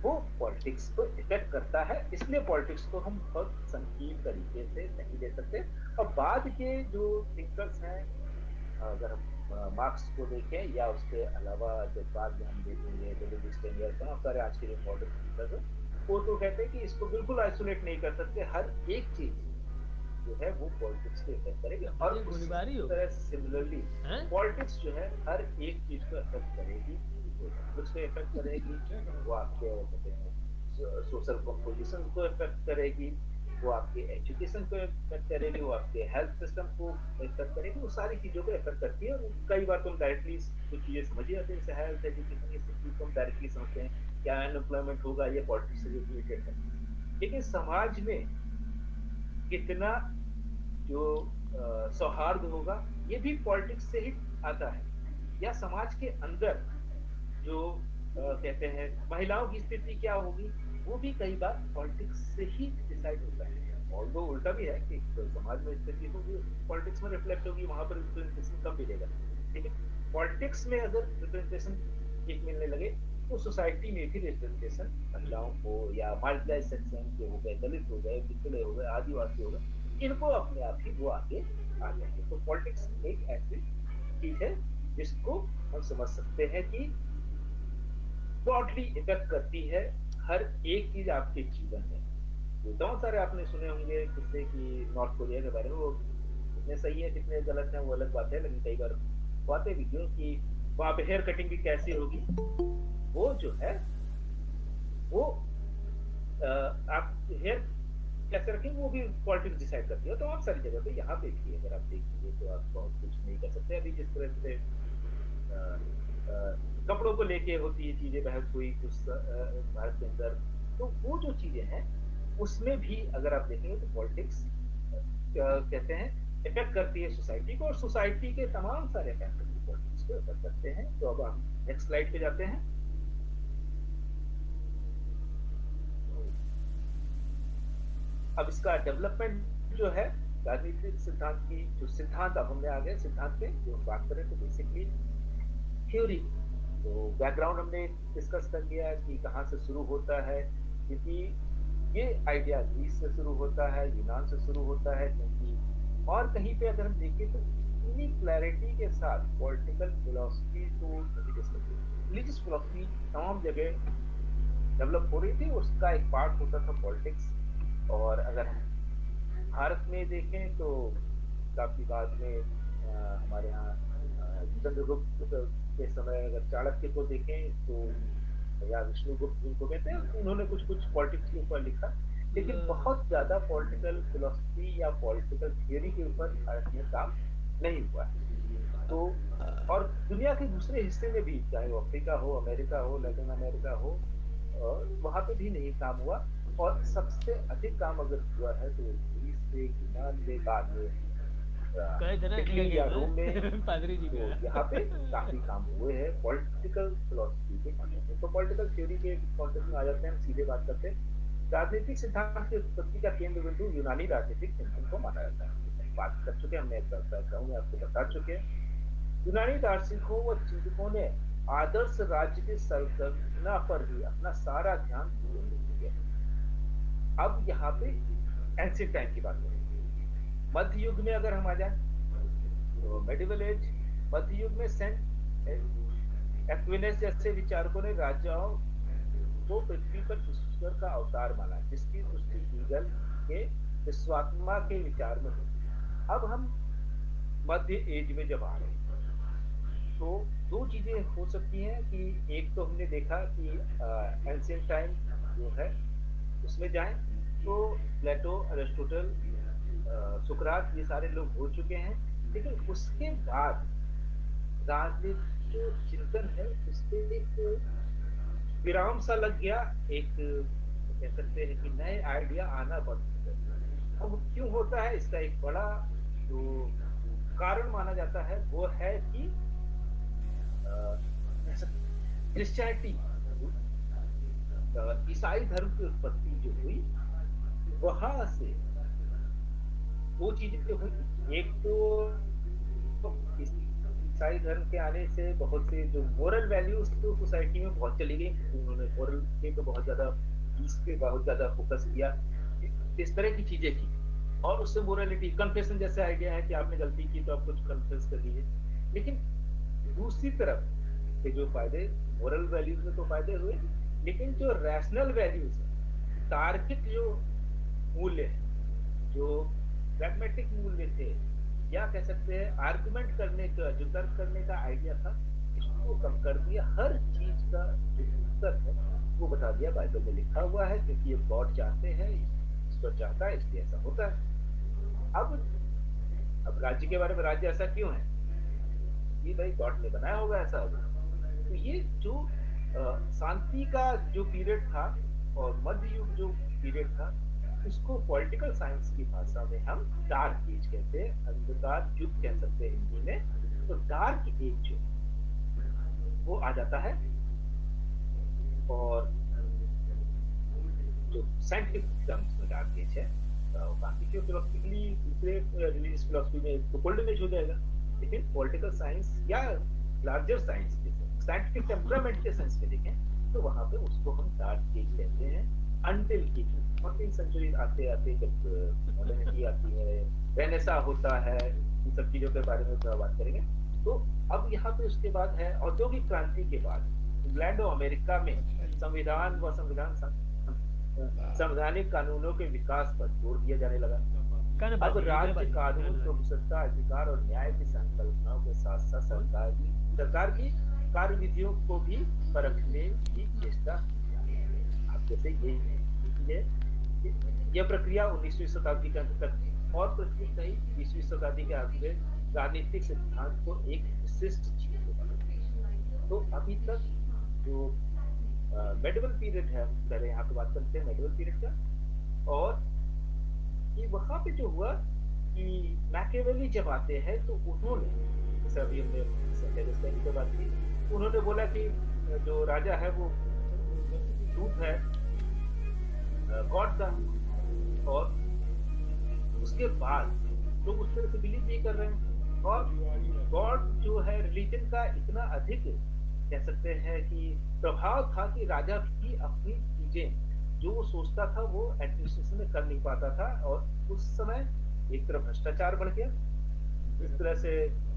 वो पॉलिटिक्स को इफेक्ट करता है। इसलिए पॉलिटिक्स को हम बहुत संकीर्ण तरीके से नहीं ले सकते। और बाद के जो थिंकर्स हैं, अगर हम मार्क्स को देखें या उसके अलावा जो बाद में हम देखेंगे बहुत सारे आज के जो मॉडर्न थिंकर्स हैं, वो तो कहते हैं कि इसको बिल्कुल आइसोलेट नहीं कर सकते, हर एक चीज जो है वो पॉलिटिक्स को इफेक्ट करेगी। और उसी तरह सिमिलरली पॉलिटिक्स जो है हर एक चीज को इफेक्ट करेगी, उसको इफेक्ट करेगी, वो आपके कहते हैं सोशल कंपोजिशन को इफेक्ट करेगी, वो आपके एजुकेशन को इफेक्ट करेगी, वो आपके हेल्थ सिस्टम को इफेक्ट करेगी, वो सारी चीजों को इफेक्ट करती है। और कई बार तुम डायरेक्टली कुछ चीजें समझ ही आते हैं, जैसे हेल्थ, एजुकेशन, ये सब चीज तुम डायरेक्टली समझते हैं, क्या अनएम्प्लॉयमेंट होगा, ये पॉलिटिक्स से रिलेटेड है। लेकिन समाज में कितना जो सौहार्द होगा, ये भी पॉलिटिक्स से ही आता है। या समाज के अंदर जो कहते हैं महिलाओं की स्थिति क्या होगी, वो भी कई बार पॉलिटिक्स से ही डिसाइड होता है। और वो उल्टा भी है कि तो समाज में स्थिति होगी, पॉलिटिक्स में रिफ्लेक्ट होगी, वहां पर रिप्रेजेंटेशन कम मिलेगा। लेकिन पॉलिटिक्स में अगर रिप्रेजेंटेशन ठीक मिलने लगे, तो सोसाइटी में भी रिप्रेजेंटेशन महिलाओं को या मार्जिनलाइज्ड सेक्शन के हो गए, दलित हो गए, पिछड़े हो गए, आदिवासी हो गए, इनको अपने आप ही वो आगे आ जाएंगे। तो पॉलिटिक्स एक ऐसी चीज है जिसको हम समझ सकते हैं कि ब्रॉडली इफेक्ट करती है हर एक चीज आपके जीवन में। तो बहुत सारे आपने सुने होंगे किससे कि नॉर्थ कोरिया के बारे में, वो कितने सही है कितने गलत है वो अलग बात है, लेकिन कई बार बातें भी क्यों कि वहां पे हेयर कटिंग भी कैसी होगी, वो जो है वो आप हेयर कैसे रखेंगे वो भी पॉलिटिक्स डिसाइड करती है। तो आप सारी जगह पे यहाँ पे भी अगर आप देखिए तो आप बहुत कुछ नहीं कर सकते। अभी जिस तरह से कपड़ों को लेके होती है चीजें, बहस हुई कुछ भारत के अंदर, तो वो जो चीजें हैं उसमें भी अगर आप देखेंगे तो पॉलिटिक्स कहते हैं इफेक्ट करती है सोसाइटी को, और सोसाइटी के तमाम सारे फैक्टर पॉलिटिक्स को इफेक्ट करते हैं। तो अब हम नेक्स्ट स्लाइड पे जाते हैं। अब इसका डेवलपमेंट जो है राजनीतिक सिद्धांत की, जो सिद्धांत अब हमने आ गए सिद्धांत पे जो हम बात करें तो बेसिकली थ्योरी, तो बैकग्राउंड हमने डिस्कस कर लिया कि कहाँ से शुरू होता है, क्योंकि ये आइडिया ग्रीस से शुरू होता है, यूनान से शुरू होता है, क्योंकि और कहीं पे अगर हम देखें तो इतनी क्लैरिटी के साथ पॉलिटिकल फिलोसफी को रिलीजियस फिलोसफी तमाम जगह डेवलप हो रही थी, उसका एक पार्ट होता था पॉलिटिक्स। और अगर हम भारत में देखें तो काफी बाद में हमारे यहाँ चंद्रगुप्त के समय अगर चाणक्य को देखें तो या विष्णुगुप्त जिनको कहते हैं, उन्होंने कुछ कुछ पॉलिटिक्स के ऊपर लिखा, लेकिन बहुत ज्यादा पॉलिटिकल फिलोसफी या पॉलिटिकल थियोरी के ऊपर भारत में काम नहीं हुआ है। तो और दुनिया के दूसरे हिस्से में भी, चाहे वो अफ्रीका हो, अमेरिका हो, लैटिन अमेरिका हो, वहां पे भी नहीं काम हुआ। और सबसे अधिक काम अगर हुआ है तो ग्रीस से, यूनान में, बाद में इटली या रोम में, पादरी जी तो यहाँ पे काफी काम हुए हैं पॉलिटिकल फिलोसफी के कॉन्टेक्स्ट में। तो पॉलिटिकल थ्योरी के कॉन्टेक्स्ट में आ जाते हैं, हम सीधे बात करते हैं। राजनीतिक सिद्धांत की उत्पत्ति का केंद्र बिंदु यूनानी राजनीतिक चिंतन को माना जाता है। बात कर चुके हैं हमने, आपको बता चुके हैं। यूनानी दार्शनिकों व चिंतकों ने आदर्श राज्य की संकल्पना पर भी अपना सारा ध्यान केंद्रित किया। अब यहाँ पे एंशिएंट टाइम की बात करें, मध्य युग में अगर हम आ जाए तो मेडिवल एज, मध्य युग में सेंट एक्विनस जैसे विचारकों ने राजाओं को पृथ्वी पर ईश्वर का अवतार माना, जिसकी दृष्टि ईगल के विश्वात्मा के विचार में होती। अब हम मध्य एज में जब आ रहे हैं तो दो चीजें हो सकती हैं कि एक तो हमने देखा कि एंशिएंट टाइम जो है उसमें जाएं तो प्लेटो, अरिस्टोटल, सुकरात, ये सारे लोग हो चुके हैं। लेकिन उसके बाद राजनीतिक जो चिंतन है उस पर एक विराम सा लग गया, एक कह सकते हैं कि नए आइडिया आना बंद हो गए। अब क्यों होता है, इसका एक बड़ा जो कारण माना जाता है वो है कि क्रिश्चियनिटी, ईसाई धर्म की उत्पत्ति जो हुई वहां से दो चीजें जो हुई। एक तो ईसाई धर्म के आने से बहुत से जो मोरल वैल्यूज तो सोसाइटी में बहुत चली गई, उन्होंने मोरल पे तो बहुत ज्यादा, पीस पे बहुत ज्यादा फोकस किया, इस तरह की चीजें की। और उससे मोरलिटी, कन्फेशन जैसे आइडिया है कि आपने गलती की तो आप कुछ कन्फेस कर लीजिए। लेकिन दूसरी तरफ के जो फायदे, मोरल वैल्यूज में तो फायदे हुए, लेकिन जो रैशनल वैल्यूज है, तार्किक जो मूल्य है, जो प्रैग्मेटिक मूल्य थे, या कह सकते हैं आर्गुमेंट करने का, जो तर्क करने का आइडिया था, इसको कम कर दिया। हर चीज का जो उत्तर है वो बता दिया, बाइबल में लिखा हुआ है, क्योंकि ये गॉड चाहते हैं ईश्वर चाहता है इसलिए ऐसा होता है। अब राज्य के बारे में, राज्य ऐसा क्यों है? ये भाई गॉड ने बनाया होगा ऐसा होगा। तो ये जो शांति का जो पीरियड था और मध्य युग जो पीरियड था, उसको पॉलिटिकल साइंस की भाषा में हम डार्क एज कहते हैं, अंधकार युग कह सकते हैं हिंदी में। तो डार्क एज जो वो आ जाता है। और जो साइंटिफिक टर्म्स में डार्क एज है, बाकी जो फिलोसफिकली दूसरे रिलीजियस फिलोसफी में तो गोल्डन एज हो जाएगा, लेकिन पॉलिटिकल साइंस या लार्जर साइंस के साइंटिफिक टेम्परामेंट के सेंस में देखें तो वहां पे उसको हम डार्क एज कहते हैं। अनटिल की 14th सेंचुरी आते आते जब मॉडर्निटी आती है, रेनेसा होता है, इन सब चीजों के बारे में थोड़ा बात करेंगे। तो अब यहाँ पे उसके बाद है औद्योगिक क्रांति के बाद इंग्लैंड और अमेरिका में संविधान व संवैधानिक कानूनों के विकास पर जोर दिया जाने लगा। अब राज्य कानून, स्वतंत्रता, अधिकार और न्याय की संकल्पनाओं के साथ साथ सरकार की कार्यविधियों को भी परखने की चेष्टा। अब जैसे यह प्रक्रिया 19वीं शताब्दी के अंत तक और प्रचलित रही। 20वीं शताब्दी के अंत में राजनीतिक सिद्धांत को एक विशिष्ट चीज बना। तो अभी तक जो मेडिवल पीरियड है, पहले यहाँ पे बात करते हैं मेडिवल पीरियड का, और कि वहां पे जो हुआ कि मैकियावेली जब आते हैं तो उन्होंने, जैसे अभी हमने बात की, उन्होंने बोला कि जो राजा है वो दूत है गॉड का, और उसके बाद लोग उस तरह से बिलीव नहीं कर रहे हैं। और गॉड जो है रिलीजन का इतना अधिक कह सकते हैं कि प्रभाव था कि राजा भी अपनी चीजें जो वो सोचता था वो एडमिनिस्ट्रेशन में कर नहीं पाता था। और उस समय एक तरफ भ्रष्टाचार बढ़ गया, इस तरह से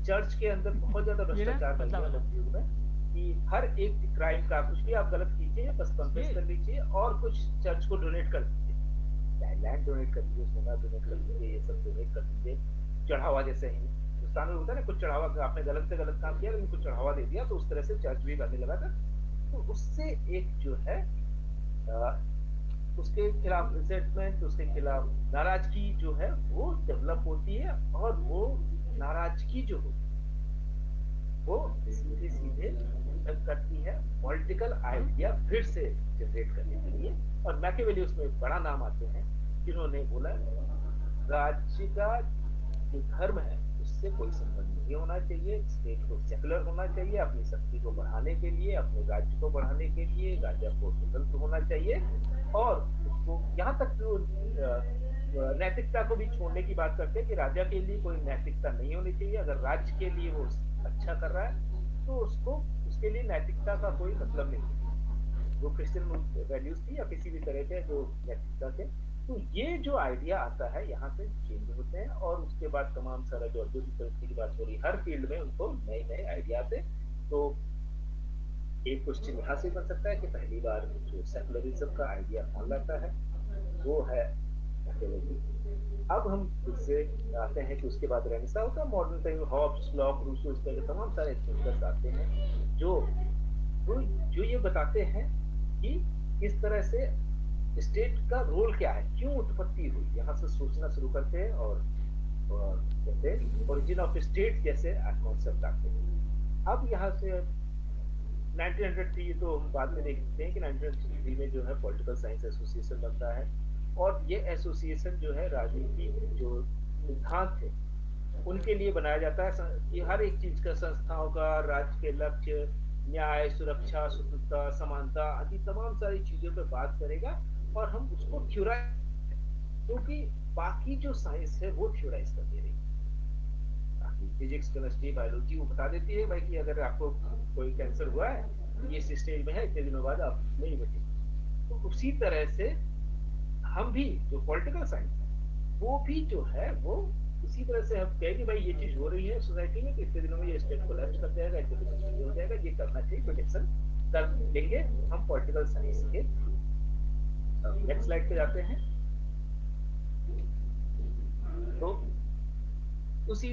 चर्च के अंदर बहुत ज्यादा भ्रष्टाचार बढ़ गया युग में, कि हर एक क्राइम का कुछ भी आप गलत कीजिए बस कन्फेस कर लीजिए और कुछ चर्च को डोनेट कर दीजिए, लैंड डोनेट कर दीजिए, सोना डोनेट कर दीजिए, ये सब डोनेट कर दीजिए। चढ़ावा, जैसे हिंदुस्तान में होता है ना, कुछ चढ़ावा, आपने गलत से गलत काम किया लेकिन कुछ चढ़ावा दे दिया, तो उस तरह से चर्च भी करने लगा था। तो उससे एक जो है उसके खिलाफ रिजेंटमेंट, उसके खिलाफ नाराजगी जो है वो डेवलप होती है, और वो नाराजगी जो होती है वो सीधे सीधे करती है पॉलिटिकल आइडिया फिर से जनरेट करने के लिए। और मैकियावेली उसमें एक बड़ा नाम आते हैं जिन्होंने बोला राज्य का जो धर्म है उससे कोई संबंध नहीं होना चाहिए, स्टेट को सेकुलर होना चाहिए, अपनी शक्ति को बढ़ाने के लिए, अपने राज्य को बढ़ाने के लिए राजा को स्वतंत्र होना चाहिए। और उसको यहाँ तक जो नैतिकता को भी छोड़ने की बात करते हैं कि राजा के लिए कोई नैतिकता नहीं होनी चाहिए, अगर राज्य के लिए वो अच्छा कर रहा है तो उसको उसके लिए नैतिकता का कोई मतलब नहीं। वो क्रिश्चियन वैल्यूज थी या किसी भी तरह के जो नैतिकता थे। तो ये जो आइडिया आता है यहाँ पे चेंज होते हैं, और उसके बाद तमाम सारा जो औद्योगिक क्रांति की बात हो रही है, हर फील्ड में उनको नए नए आइडिया आते। तो एक क्वेश्चन यहाँ से बन सकता है कि पहली बार जो सेकुलरिज्म का आइडिया कौन लाता है, वो है मैकियावेली। अब हम उससे आते हैं कि उसके बाद रेनेसां होता है, modern time, Hobbes, Locke, Rousseau, इस तरह के तमाम सारे थिंकर्स आते हैं जो ये बताते हैं कि किस तरह से स्टेट का रोल क्या है, क्यों उत्पत्ति हुई, यहाँ से सोचना शुरू करते हैं। और कहते हैं ओरिजिन ऑफ स्टेट जैसे कॉन्सेप्ट आते हैं। अब यहाँ से 1903 तो हम बाद में देखते हैं कि 1903 में जो है पॉलिटिकल साइंस एसोसिएशन बनता है, और ये एसोसिएशन जो है राजनीति जो सिद्धांत थे उनके लिए बनाया जाता है, कि हर एक चीज का, संस्थाओं का, राज्य के लक्ष्य, न्याय, सुरक्षा, स्वतंत्रता, समानता आदि तमाम सारी चीजों पे बात करेगा। और हम उसको थ्योराइज, क्योंकि बाकी जो साइंस है वो थ्योराइज कर दे रही है, बाकी फिजिक्स, केमिस्ट्री, बायोलॉजी वो बता देती है भाई कि अगर आपको कोई कैंसर हुआ है तो ये स्टेज में है, इतने दिनों बाद आप नहीं बचे। तो उसी तरह से हम भी जो पॉलिटिकल साइंस है वो भी जो है वो उसी तरह से हम कहें कि भाई ये चीज हो रही है सोसाइटी में, तो इतने दिनों में ये स्टेट कोलैप्स कर जाएगा, इतने दिनों में ये हो जाएगा, ये करना चाहिए, प्रोटेक्शन कर लेंगे हम पॉलिटिकल साइंस के। नेक्स्ट स्लाइड पे जाते हैं। तो उसी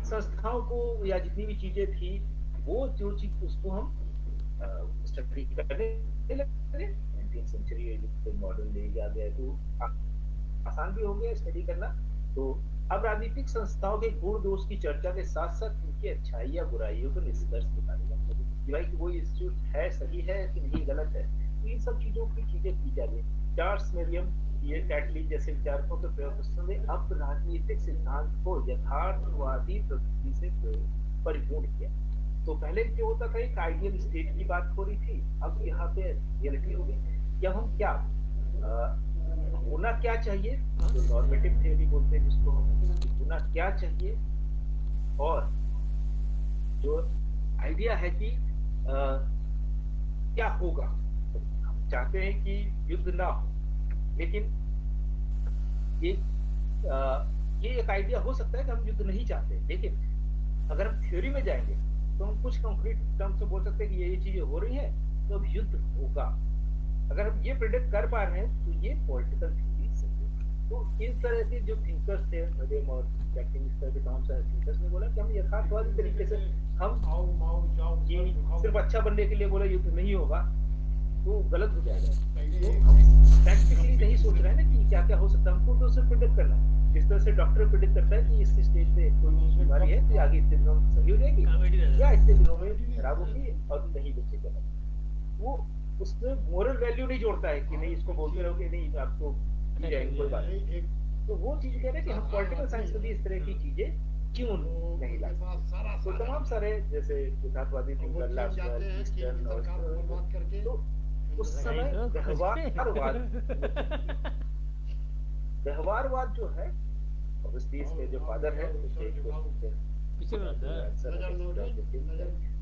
संस्थाओं को या जितनी भी चीजें थी वो जो चीज उसको हम स्टडी करने लगे। 19th सेंचुरी मॉडर्न ले आ गया, तो आसान भी हो गया स्टडी करना। तो अब राजनीतिक संस्थाओं के गुण दोष की चर्चा के साथ साथ उनकी अच्छाइयाँ बुराइयों को निष्कर्ष निकालेगा, कि भाई कि वो इंस्टीट्यूट है सही है कि नहीं गलत है। तो इन सब चीजों की चीजें की जा रही है। चार्ल्स मेरियम, ये कैटली जैसे विचारकों के प्रयोगों ने अब राजनीतिक सिद्धांत को यथार्थवादी प्रवृत्ति से परिपूर्ण किया। तो पहले जो होता था एक आइडियल स्टेट की बात हो रही थी, अब यहाँ पे रियलिटी हो गई कि अब हम क्या होना क्या चाहिए, जो नॉर्मेटिव थ्योरी बोलते हैं जिसको, होना क्या चाहिए, और जो आइडिया है कि क्या होगा। हम चाहते हैं कि युद्ध ना हो, लेकिन ये ये एक आइडिया हो सकता है कि हम युद्ध नहीं चाहते, लेकिन अगर हम थ्योरी में जाएंगे तो हम कुछ कंक्रीट टर्म से बोल सकते हैं कि ये चीजें हो रही हैं तो अब युद्ध होगा। अगर हम ये प्रेडिक्ट कर पा रहे हैं तो ये पॉलिटिकल थ्योरी सही है। तो इस तरह के जो थिंकर्स थे, मेडियम और कैटलिन, इस तरह के तमाम सारे थिंकर्स ने बोला कि हम यथार्थवादी तरीके से हम कि सिर्फ अच्छा बनने के लिए बोला युद्ध नहीं होगा तो गलत हो जाएगा। तो हम प्रैक्टिकली नहीं सोच रहे हैं ना कि क्या क्या हो सकता है, हमको तो सिर्फ प्रेडिक्ट करना है। जिस तरह से डॉक्टर प्रेडिक्ट करता है कि इस स्टेज पे कोई बीमारी है तो आगे इतने दिनों में सही हो जाएगी या इतने दिनों में खराब होगी और नहीं बचेगा, वो उसमें मोरल वैल्यू नहीं जोड़ता है कि नहीं इसको बोलते रहो कि नहीं आपको दी जाएगी कोई बात नहीं। तो वो चीज कह रहे हैं कि हम पॉलिटिकल साइंस में भी इस तरह की चीजें क्यों नहीं ला सकते। तो तमाम सारे जैसे यथार्थवादी थिंकर, ईस्टर्न और तो उस समय व्यवहारवाद जो है, ऑब्वियसली इसके जो फादर है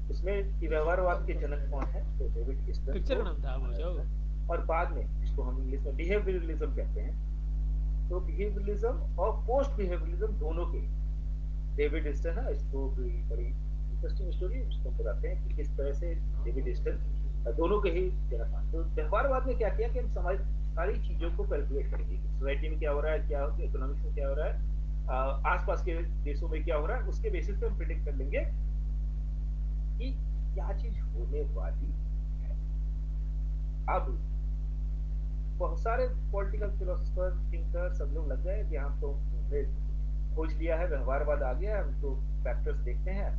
उसमें व्यवहारवाद के जनक कौन है, तो डेविड ईस्टर्न। और बाद में जिसको हम इंग्लिश में बिहेवियरलिज्म कहते हैं, तो बिहेवियरलिज्म और पोस्ट बिहेवियरलिज्म दोनों के डेविड ईस्टर्न है। इसको बड़ी इंटरेस्टिंग स्टोरी उसको बताते हैं कि किस तरह से डेविड ईस्टर्न दोनों के ही जनक हैं। तो व्यवहारवाद ने क्या किया कि हम समाज सारी चीजों को कैलकुलेट करेंगे, सोसाइटी में क्या हो रहा है, क्या इकोनॉमिक्स में क्या हो रहा है, आसपास के देशों में क्या हो रहा है, उसके बेसिस पे हम प्रेडिक्ट कर लेंगे कि क्या चीज होने वाली है। अब बहुत सारे पॉलिटिकल फिलोसोफर, थिंकर सब लोग लग गए कि हम तो खोज लिया है, व्यवहारवाद आ गया है, हम तो फैक्टर्स देखते हैं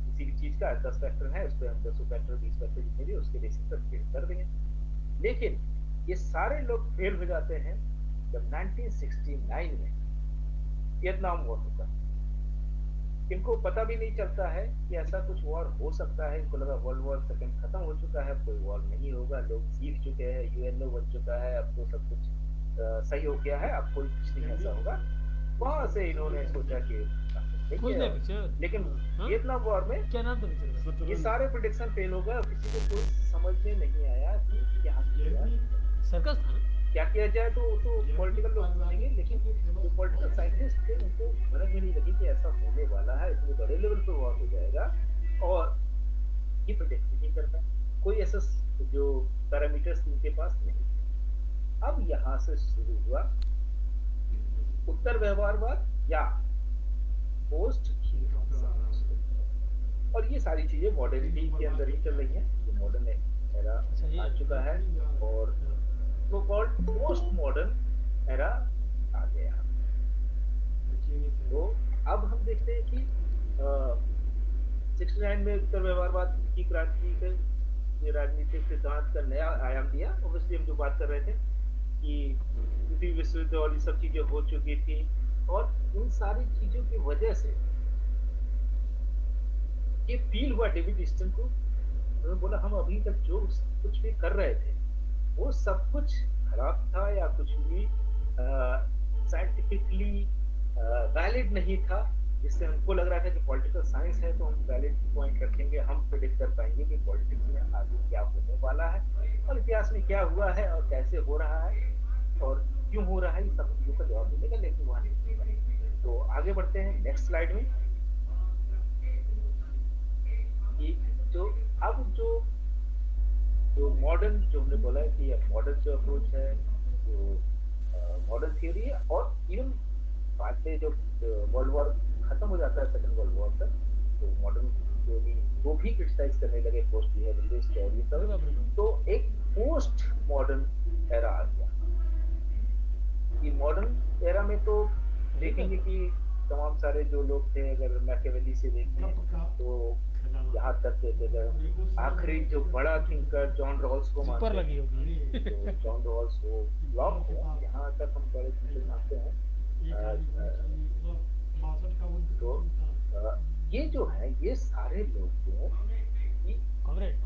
किसी भी चीज का 10 फैक्टर है, उस पर हम 10 फैक्टर 20 फैक्टर जितने भी उसके बेसिस पर फेल कर देंगे। लेकिन ये सारे लोग फेल हो जाते हैं जब 1969 में वियतनाम वॉर होता है। इनको पता भी नहीं चलता है कि ऐसा कुछ वॉर हो सकता है। इनको लगा वर्ल्ड वॉर सेकंड खत्म हो चुका है, कोई वॉर नहीं होगा, लोग सीख चुके हैं, यूएनओ बन चुका है, अब तो सब कुछ सही हो गया है, अब कोई कुछ नहीं ऐसा होगा। वहां से इन्होंने सोचा कि लेकिन वियतनाम वॉर में क्या नाम था ये सारे प्रेडिक्शन फेल हो गए, किसी को कोई समझ में नहीं आया कि क्या किया सर्कस था क्या किया जाए। तो पॉलिटिकल लोग सुनेंगे, लेकिन जो पॉलिटिकल साइंटिस्ट थे उनको समझ में नहीं लगी कि ऐसा होने वाला है, इतने बड़े लेवल पे वॉर हो जाएगा और ये प्रेडिक्ट नहीं करता, कोई ऐसा जो पैरामीटर्स उनके पास नहीं थे। अब यहाँ से शुरू हुआ उत्तर व्यवहारवाद या पोस्ट, और ये सारी चीजें मॉडर्निटी के अंदर ही चल रही हैं। जो मॉडर्न एरा आ चुका है और तो कॉल्ड पोस्ट मॉडर्न एरा आ गया। तो अब हम देखते हैं कि 69 में उत्तर व्यवहारवाद की क्रांति के राजनीतिक सिद्धांत का नया आयाम दिया। ऑब्वियसली हम जो बात कर रहे थे कि पृथ्वी विश्व युद्ध और ये सब चीजें हो चुकी थी, और उन सारी चीजों की वजह से ये फील हुआ डेविड ईस्टर्न को। उन्होंने बोला हम अभी तक जो कुछ भी कर रहे थे वो सब कुछ खराब था या कुछ भी साइंटिफिकली वैलिड नहीं था, जिससे हमको लग रहा था कि पॉलिटिकल साइंस है तो हम वैलिड पॉइंट रखेंगे, हम प्रेडिक्ट कर पाएंगे कि पॉलिटिक्स में आगे क्या होने वाला है और इतिहास में क्या हुआ है और कैसे हो रहा है और क्यों हो रहा है, ये सब चीजों का जवाब मिलेगा। लेकिन वहां नहीं बनी। तो आगे बढ़ते हैं नेक्स्ट स्लाइड में कि जो अब जो मॉडर्न जो हमने बोला है कि मॉडर्न जो अप्रोच है जो मॉडर्न थ्योरी है, और इवन बाद में जो वर्ल्ड वॉर खत्म हो जाता है सेकंड वर्ल्ड वॉर तक, तो मॉडर्न थ्योरी वो भी क्रिटिसाइज करने लगे पोस्ट बिहेवियरिस्ट और ये सब। तो एक पोस्ट मॉडर्न एरा आ गया। कि मॉडर्न एरा में तो देखेंगे कि तमाम सारे जो लोग थे, अगर मैकियावेली से देखें तो यहाँ तक कि अगर आखिरी जो बड़ा थिंकर जॉन रॉल्स को मानते ऊपर लगी हैं, होगी तो जॉन रॉल्स हो, लॉक हो, यहाँ तक हम बड़े थिंकर मानते हैं। तो ये जो है, ये सारे लोग जो कॉमरेड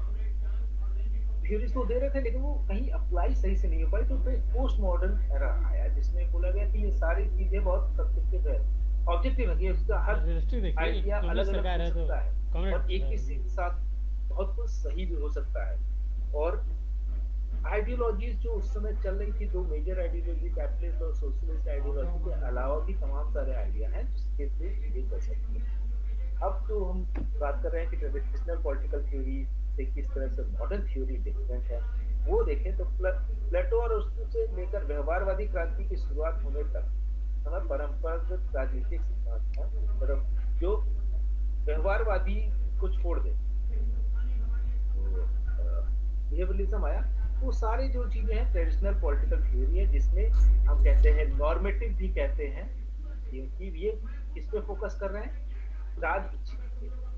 थ्योरीज तो दे रहे थे, लेकिन वो कहीं अप्लाई सही से नहीं हो पाई। तो फिर पोस्ट मॉडर्न एरा आया, जिसमें बोला गया कि ये सारी चीजें बहुत सब्जेक्टिव है, ऑब्जेक्टिव है, कि उसका हर रियलिस्टिक देखिए आइडिया जो भी अलग अलग सरकार हो है तो सकता है, कॉमरेड और एक किसी के साथ बहुत कुछ सही भी हो सकता है। और आइडियोलॉजीज जो उस समय चल रही थी, दो मेजर आइडियोलॉजी, कैपिटलिस्ट और सोशलिस्ट आइडियोलॉजी के अलावा भी तमाम सारे आइडिया हैं जिसके थ्रू चीजें कर सकते हैं। अब जो हम बात कर रहे हैं कि ट्रेडिशनल पॉलिटिकल थ्योरी से किस तरह से मॉडर्न थ्योरी डिफरेंट है, वो देखें तो प्लेटो और अरस्तू से लेकर व्यवहारवादी क्रांति की शुरुआत होने तक हमें परंपरागत राजनीतिक सिद्धांत है, मतलब जो व्यवहारवादी को छोड़ दे, बिहेवियरिज्म आया। वो सारी जो चीजें हैं ट्रेडिशनल पॉलिटिकल थ्योरी है, जिसमें हम कहते हैं नॉर्मेटिव भी कहते हैं, क्योंकि ये किस पे फोकस कर रहे हैं,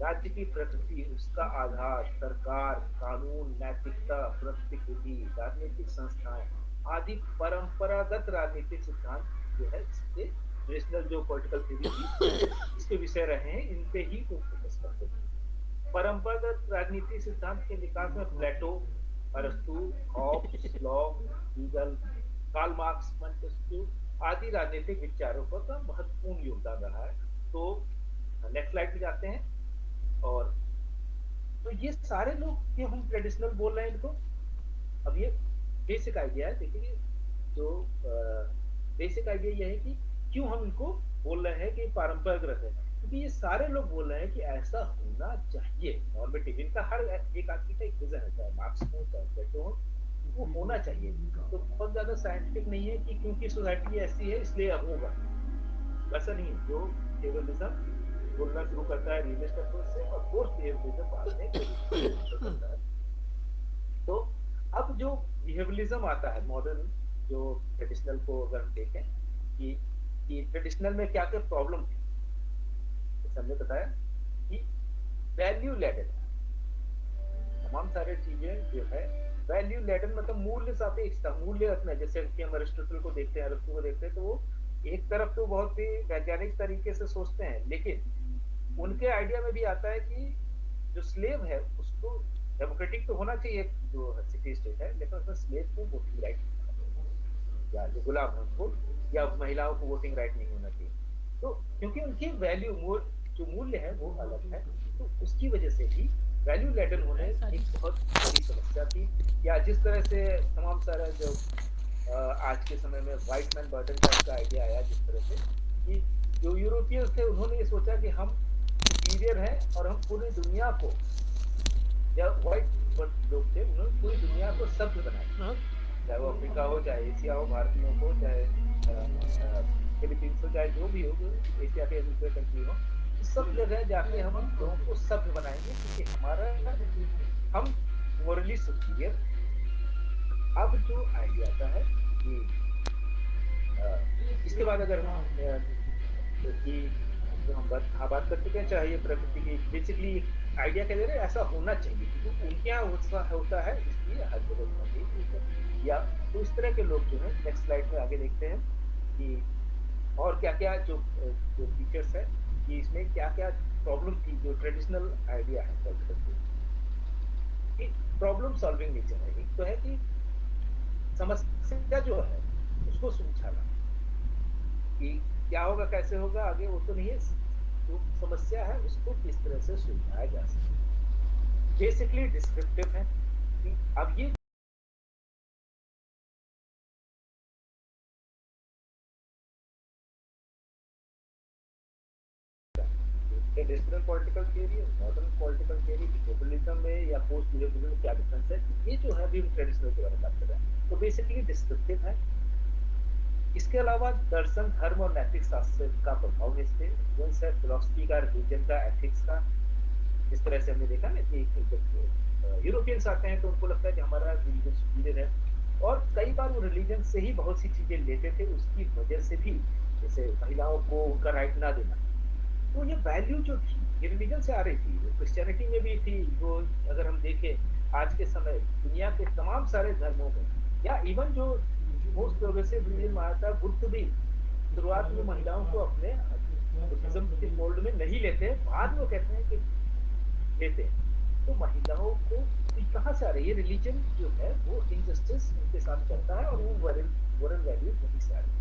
राज्य की प्रकृति, उसका आधार, सरकार, कानून, नैतिकता, प्रतिकृति, राजनीतिक संस्थाएं आदि परंपरागत राजनीतिक सिद्धांत जो है, इसके ट्रेडिशनल जो पॉलिटिकल थ्योरी थी इसके विषय रहे हैं, इन पे ही वो फोकस करते हैं। परंपरागत राजनीतिक सिद्धांत के विकास में प्लेटो, अरस्तु, Hobbes, Locke, Hegel, Karl Marx, Montesquieu आदि राजनीतिक विचारकों का महत्वपूर्ण योगदान रहा है। तो नेक्स्ट स्लाइड पे जाते हैं। और तो ये सारे लोग क्यों हम ट्रेडिशनल बोल रहे हैं इनको, अब ये बेसिक आइडिया है। देखिए, जो बेसिक आइडिया ये है कि क्यों हम इनको बोल रहे हैं कि पारंपरिक है, क्योंकि ये सारे लोग बोल रहे हैं कि ऐसा होना चाहिए, नॉर्मेटिव। इनका हर एक आदमी का एक विजन है, चाहे मार्क्स हो चाहे प्लेटो हो, वो होना चाहिए। तो बहुत ज्यादा साइंटिफिक नहीं है कि क्योंकि सोसाइटी ऐसी है इसलिए अब होगा, वैसा नहीं है। जो बिहेवियरिज्म बोलना शुरू करता है रियलिस्ट अप्रोच से, और पोस्ट बिहेवियरिज्म बाद में करता है। तो अब जो बिहेवियरिज्म आता है मॉडर्न, जो ट्रेडिशनल को अगर हम देखें कि ट्रेडिशनल में क्या क्या प्रॉब्लम थी, जैसे हमने बताया कि वैल्यू लेडन, तमाम सारी चीजें जो है वैल्यू लेडन, मतलब मूल्य सापेक्ष था, मूल्य रखना। जैसे कि हम अरिस्टोटल को देखते हैं, अरस्तु को देखते हैं, तो वो एक तरफ तो बहुत ही वैज्ञानिक तरीके से सोचते हैं, लेकिन उनके आइडिया में भी आता है कि जो स्लेव है उसको डेमोक्रेटिक तो होना चाहिए, जो सिटी स्टेट है, लेकिन उसमें स्लेव को वोटिंग राइट, या जो गुलाम है उनको, या महिलाओं को वोटिंग राइट नहीं होना चाहिए। तो क्योंकि उनकी वैल्यू, जो मूल्य है वो अलग है, तो उसकी वजह से भी वैल्यू लेडन होने एक बहुत बड़ी समस्या थी। या जिस तरह से तमाम सारा जो आज के समय में व्हाइट मैन बर्डन का आइडिया आया, जिस तरह से कि जो यूरोपियंस थे उन्होंने ये सोचा कि हम सुपीरियर हैं और हम पूरी दुनिया को, या व्हाइट लोग थे उन्होंने पूरी दुनिया को सभ्य बनाया, चाहे वो अफ्रीका हो, चाहे एशिया हो, भारतीयों को, चाहे फिलीपींस हो, चाहे जो भी हो, एशिया के दूसरे कंट्री हो, सब जगह जाके हम लोगों को सभ्य बनाएंगे, क्योंकि हमारा हम मोरली सुपीरियर। अब जो आइडिया आता है कि इसके बाद अगर कि जो हम बात कर चुके हैं, चाहे ये प्रकृति की बेसिकली आइडिया कह दे रहे हैं ऐसा होना चाहिए, क्योंकि उनके यहाँ होता है इसलिए हर जगह होना चाहिए। या तो इस तरह के लोग जो है, नेक्स्ट स्लाइड में आगे देखते हैं कि और क्या क्या जो फीचर्स है, कि इसमें क्या क्या प्रॉब्लम थी जो ट्रेडिशनल आइडिया है। प्रॉब्लम सॉल्विंग नेचर है। एक तो है कि समस्या जो है उसको सुलझाना, कि क्या होगा कैसे होगा आगे वो तो नहीं है, जो समस्या है उसको किस तरह से सुलझाया जा सकता। बेसिकली डिस्क्रिप्टिव है कि अब ये traditional political theory, modern political theory, behaviourism में या पोस्ट बिहेवियरिज्म में क्या डिफरेंस है, ये जो है अभी हम ट्रेडिशनल के बारे में बात कर रहे हैं, तो बेसिकली डिस्क्रिप्टिव है। इसके अलावा दर्शन, धर्म और नैतिक शास्त्र का प्रभाव है, इससे इन्फ्लुएंस है फिलॉसफी का, रिलीजन का, एथिक्स का। इस तरह से हमने देखा ना कि जब यूरोपियंस आते हैं तो उनको लगता है कि हमारा रिलीजन सुपीरियर है, और कई बार वो रिलीजन से ही बहुत सी चीजें लेते थे, उसकी वजह से भी, जैसे महिलाओं को उनका राइट ना देना। तो ये वैल्यू जो थी ये रिलीजन से आ रही थी, वो क्रिश्चियनिटी में भी थी। वो अगर हम देखें आज के समय दुनिया के तमाम सारे धर्मों में, या इवन जो मोस्ट प्रोग्रेसिव रिलीजन माना था बुद्ध भी शुरुआत में महिलाओं को अपने बुद्धिज्म के फोल्ड में नहीं लेते, बाद में वो कहते हैं कि लेते हैं। तो महिलाओं को कहाँ से आ रही है? रिलीजन जो है वो इनजस्टिस उनके साथ करता है, और वो मोरल वैल्यू वहीं से आ रही है।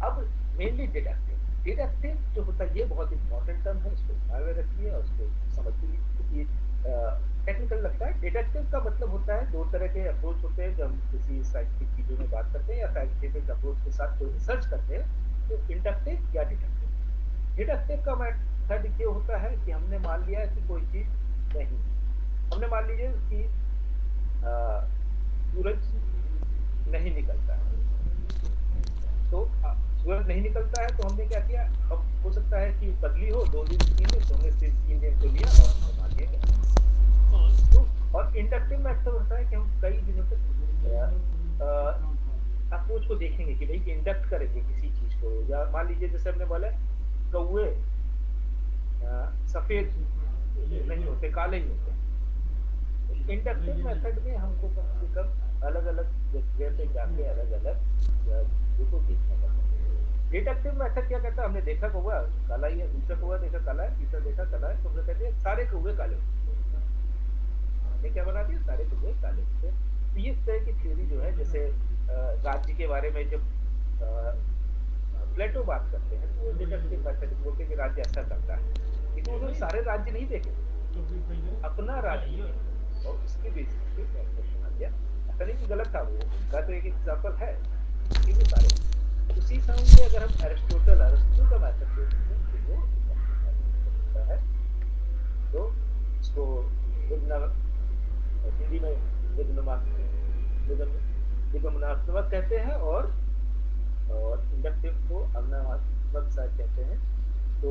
अब मेनली डिडक्टिव जो होता है, ये बहुत इंपॉर्टेंट टर्म है, इसको ध्यान में रखिए और उसको समझिए, क्योंकि टेक्निकल लगता है। डिडक्टिव का मतलब होता है, दो तरह के अप्रोच होते हैं जब हम किसी साइंटिफिक चीजों में बात करते हैं या साइंटिफिक अप्रोच के साथ कोई रिसर्च करते हैं, तो इंडक्टिव या डिडक्टिव। डिडक्टिव का मेथड ये होता है कि हमने मान लिया कि कोई चीज नहीं, हमने मान लीजिए कि सूरज नहीं निकलता है, तो सूरज नहीं निकलता है, तो हमने क्या किया, अब हो सकता है कि बदली हो 2 दिन 3 दिन, तो हमने सिर्फ 3 दिन को लिया और हमने मान लिया क्या। तो और इंडक्टिव मेथड होता है कि हम कई दिनों तक अप्रोच को देखेंगे कि भाई इंडक्ट करेंगे किसी चीज को, या मान लीजिए जैसे हमने बोला कौवे सफेद नहीं होते, काले ही होते हैं। इंडक्टिव मेथड में हमको कम से कम अलग अलग जगह पे जाके अलग अलग को देखना पड़ता है। डिडक्टिव मेथड क्या कहता है, हमने देखा कौवा काला ही है, दूसरा कौवा देखा काला है, तीसरा देखा काला है, तो हम कहते हैं सारे कौवे काले होते हैं। हमने क्या बना दिया, सारे कौवे काले होते हैं। तो ये इस तरह की थ्योरी जो है, जैसे राज्य के बारे में जब प्लेटो बात करते हैं तो डिडक्टिव मेथड बोलते हैं कि राज्य ऐसा करता है, लेकिन उन्होंने सारे राज्य नहीं देखे, अपना राज्य और उसके बेसिस पे बना दिया। ऐसा नहीं कि गलत था, वो उनका तो एक एग्जाम्पल है, लेकिन वो सारे उसी समय में अगर हम अरिस्टो का मेथड देखें तो वो होता है, तो इसको हिंदी में निगमनात्मक कहते हैं, और इंडक्टिव को अवनात्मक शायद कहते हैं। तो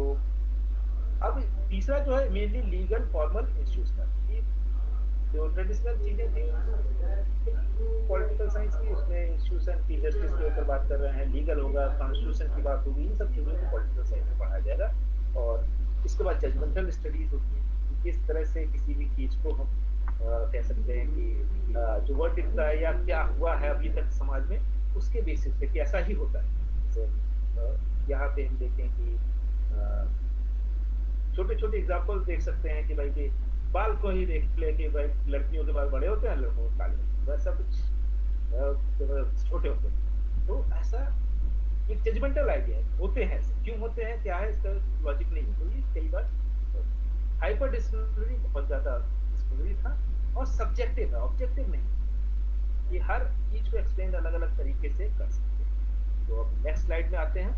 अब तीसरा जो है मेनली लीगल फॉर्मल इंस्टीट्यूशनल, जो ट्रेडिशनल चीजें थी पॉलिटिकल साइंस की, उसमें इंस्टीट्यूशन की जस्टिस के ऊपर बात कर रहे हैं, लीगल होगा, कॉन्स्टिट्यूशन की बात होगी, इन सब चीजों को पॉलिटिकल साइंस में पढ़ाया जाएगा। और इसके बाद जजमेंटल स्टडीज होती है, किस तरह से किसी भी चीज को हम कह सकते हैं कि जो वर्ड दिखता है या क्या हुआ है अभी तक समाज में, उसके बेसिस पे कि ऐसा ही होता है। जैसे यहाँ पे हम देखें कि छोटे छोटे एग्जाम्पल देख सकते हैं कि भाई कि बाल को ही देख ले कि भाई लड़कियों के बाल बड़े होते हैं, लड़कों के काले होते हैं, वैसा कुछ छोटे होते हैं। तो ऐसा एक जजमेंटल आइडिया होते हैं, क्यों होते हैं, क्या है, इसका लॉजिक नहीं है। तो ये कई बार हाइपर डिस्क्रिमिनरी बहुत ज्यादा डिस्क्रिमिनरी था, और सब्जेक्टिव है, ऑब्जेक्टिव नहीं। ये हर चीज को एक्सप्लेन अलग अलग तरीके से कर सकते हैं। तो अब नेक्स्ट स्लाइड में आते हैं।